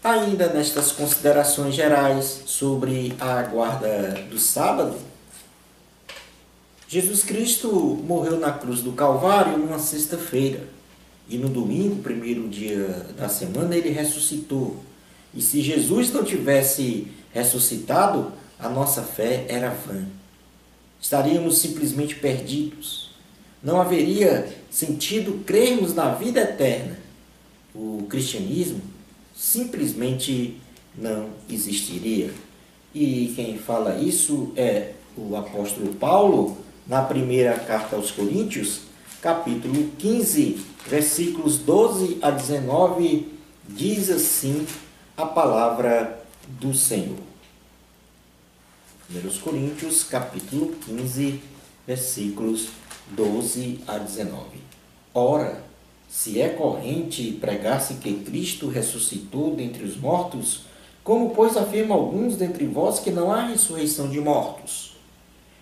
Ainda nestas considerações gerais sobre a guarda do sábado, Jesus Cristo morreu na cruz do Calvário numa sexta-feira. E no domingo, primeiro dia da semana, ele ressuscitou. E se Jesus não tivesse ressuscitado, a nossa fé era vã. Estaríamos simplesmente perdidos. Não haveria sentido crermos na vida eterna. O cristianismo simplesmente não existiria. E quem fala isso é o apóstolo Paulo, na primeira carta aos Coríntios, capítulo 15, versículos 12 a 19, diz assim a palavra do Senhor. 1 Coríntios, capítulo 15, versículos 12 a 19. Ora, se é corrente pregar-se que Cristo ressuscitou dentre os mortos, como, pois, afirmam alguns dentre vós que não há ressurreição de mortos?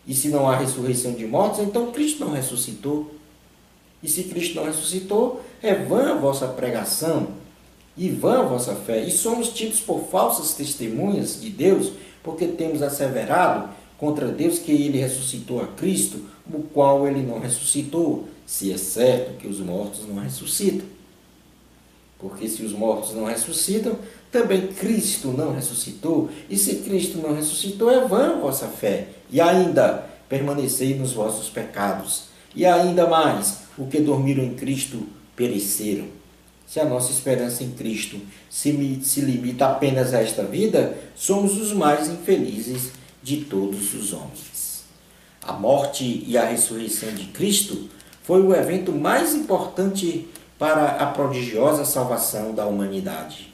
E se não há ressurreição de mortos, então Cristo não ressuscitou. E se Cristo não ressuscitou, é vã a vossa pregação e vã a vossa fé. E somos tidos por falsas testemunhas de Deus, porque temos asseverado contra Deus que ele ressuscitou a Cristo, o qual ele não ressuscitou, se é certo que os mortos não ressuscitam. Porque se os mortos não ressuscitam, também Cristo não ressuscitou. E se Cristo não ressuscitou, é vã a vossa fé. E ainda permanecei nos vossos pecados. E ainda mais, os que dormiram em Cristo pereceram. Se a nossa esperança em Cristo se limita apenas a esta vida, somos os mais infelizes de todos os homens. A morte e a ressurreição de Cristo foi o evento mais importante para a prodigiosa salvação da humanidade.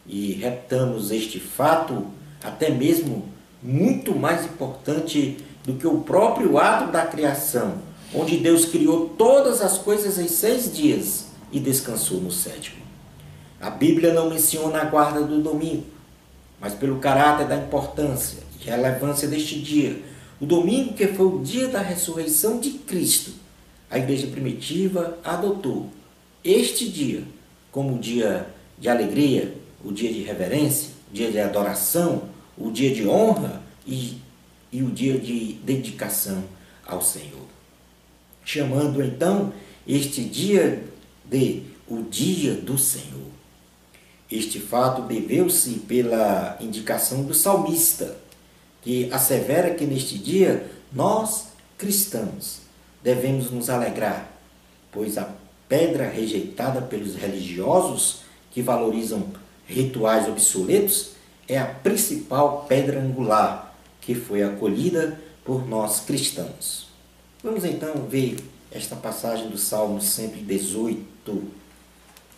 E reputamos este fato até mesmo muito mais importante do que o próprio ato da criação, onde Deus criou todas as coisas em 6 dias e descansou no 7º. A Bíblia não menciona a guarda do domingo, mas pelo caráter da importância e relevância deste dia, o domingo, que foi o dia da ressurreição de Cristo, a igreja primitiva adotou este dia como o dia de alegria, o dia de reverência, o dia de adoração, o dia de honra e o dia de dedicação ao Senhor. Chamando então este dia de o dia do Senhor. Este fato deveu-se pela indicação do salmista, que assevera que neste dia nós, cristãos, devemos nos alegrar, pois a pedra rejeitada pelos religiosos que valorizam rituais obsoletos é a principal pedra angular que foi acolhida por nós cristãos. Vamos então ver esta passagem do Salmo 118,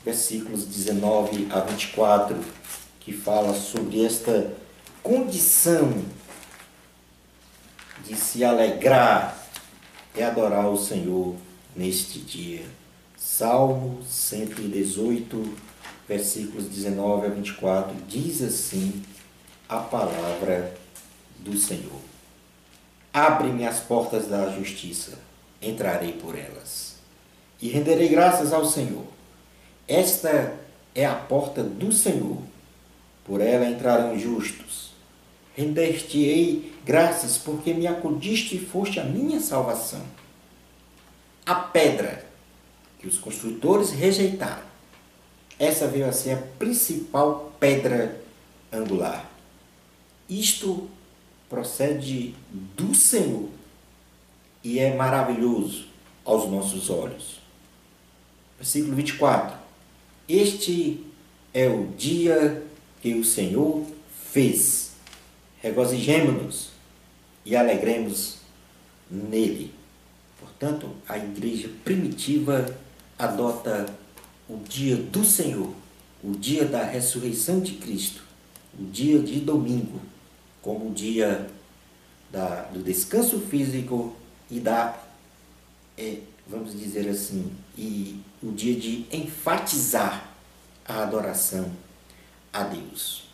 versículos 19 a 24, que fala sobre esta condição de se alegrar e adorar o Senhor neste dia. Salmo 118, versículos 19 a 24, diz assim a palavra do Senhor. Abre-me as portas da justiça, entrarei por elas, e renderei graças ao Senhor. Esta é a porta do Senhor, por ela entrarão justos. Render-te-ei graças, porque me acudiste e foste a minha salvação. A pedra que os construtores rejeitaram, essa veio a ser a principal pedra angular. Isto procede do Senhor e é maravilhoso aos nossos olhos. Versículo 24. Este é o dia que o Senhor fez. Regozijemo-nos e alegremos nele. Portanto, a igreja primitiva adota o dia do Senhor, o dia da ressurreição de Cristo, o dia de domingo, como o dia do descanso físico e vamos dizer assim, e o dia de enfatizar a adoração a Deus.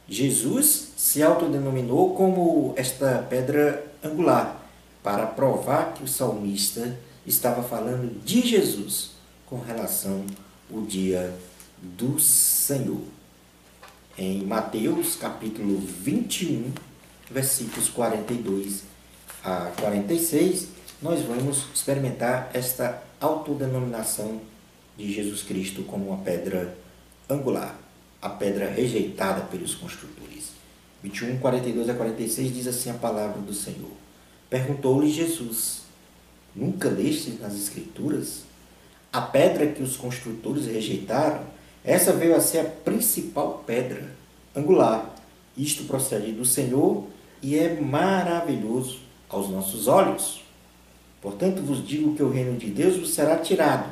Jesus se autodenominou como esta pedra angular, para provar que o salmista estava falando de Jesus com relação ao dia do Senhor. Em Mateus capítulo 21, versículos 42 a 46, nós vamos experimentar esta autodenominação de Jesus Cristo como uma pedra angular, a pedra rejeitada pelos construtores. 21, 42 a 46 diz assim a palavra do Senhor. Perguntou-lhe Jesus, nunca leste nas Escrituras? A pedra que os construtores rejeitaram, essa veio a ser a principal pedra angular. Isto procede do Senhor e é maravilhoso aos nossos olhos. Portanto, vos digo que o reino de Deus vos será tirado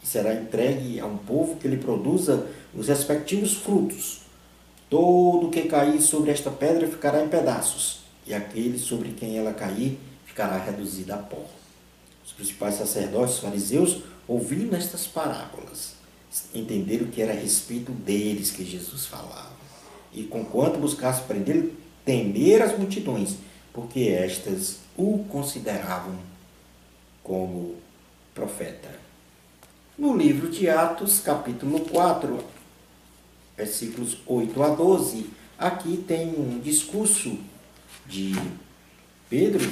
e será entregue a um povo que lhe produza os respectivos frutos. Todo o que cair sobre esta pedra ficará em pedaços, e aquele sobre quem ela cair ficará reduzido a pó. Os principais sacerdotes fariseus, ouvindo estas parábolas, entenderam que era a respeito deles que Jesus falava. E conquanto buscasse prendê-lo, temer as multidões, porque estas o consideravam como profeta. No livro de Atos, capítulo 4, versículos 8 a 12, aqui tem um discurso de Pedro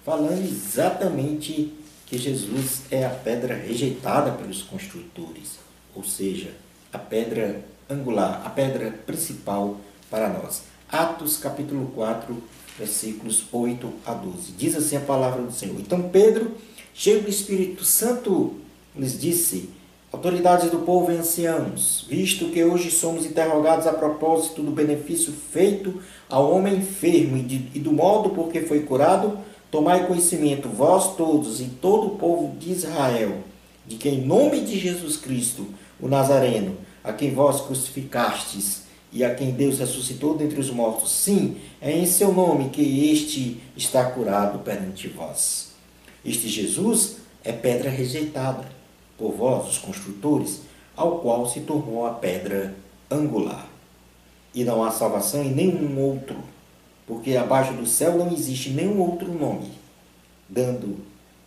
falando exatamente que Jesus é a pedra rejeitada pelos construtores, ou seja, a pedra angular, a pedra principal para nós. Atos capítulo 4, versículos 8 a 12. Diz assim a palavra do Senhor. Então Pedro, cheio do Espírito Santo, lhes disse: autoridades do povo e anciãos, visto que hoje somos interrogados a propósito do benefício feito ao homem enfermo e do modo por que foi curado, tomai conhecimento, vós todos e todo o povo de Israel, de que em nome de Jesus Cristo, o Nazareno, a quem vós crucificastes e a quem Deus ressuscitou dentre os mortos, sim, é em seu nome que este está curado perante vós. Este Jesus é pedra rejeitada por vós, os construtores, ao qual se tornou a pedra angular. E não há salvação em nenhum outro, porque abaixo do céu não existe nenhum outro nome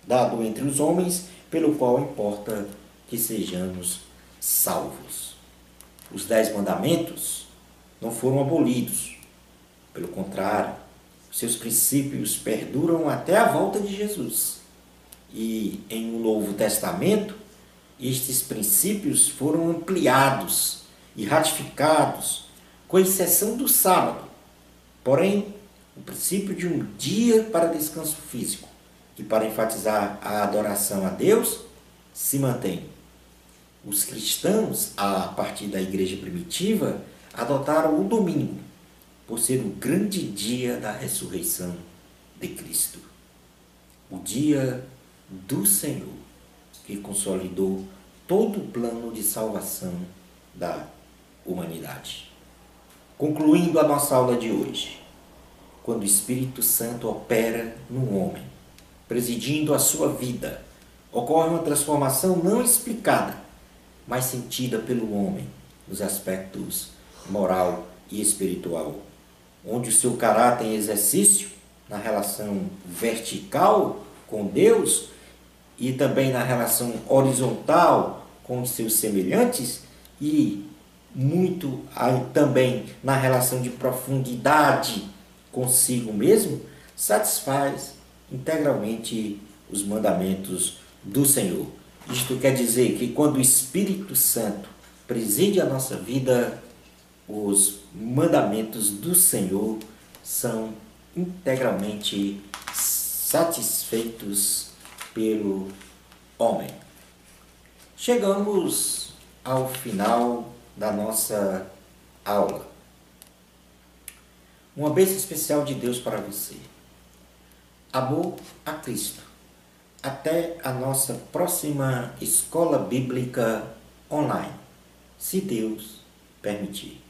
dado entre os homens, pelo qual importa que sejamos salvos. Os 10 mandamentos não foram abolidos. Pelo contrário, seus princípios perduram até a volta de Jesus. E em um Novo Testamento, estes princípios foram ampliados e ratificados, com exceção do sábado. Porém, o princípio de um dia para descanso físico e para enfatizar a adoração a Deus se mantém. Os cristãos, a partir da igreja primitiva, adotaram o domingo, por ser o grande dia da ressurreição de Cristo. O dia do Senhor, que consolidou todo o plano de salvação da humanidade. Concluindo a nossa aula de hoje, quando o Espírito Santo opera no homem, presidindo a sua vida, ocorre uma transformação não explicada, mas sentida pelo homem nos aspectos moral e espiritual, onde o seu caráter em exercício na relação vertical com Deus e também na relação horizontal com os seus semelhantes e muito também na relação de profundidade consigo mesmo, satisfaz integralmente os mandamentos do Senhor. Isto quer dizer que quando o Espírito Santo preside a nossa vida, os mandamentos do Senhor são integralmente satisfeitos pelo homem. Chegamos ao final da nossa aula. Uma bênção especial de Deus para você. Amor a Cristo. Até a nossa próxima escola bíblica online, se Deus permitir.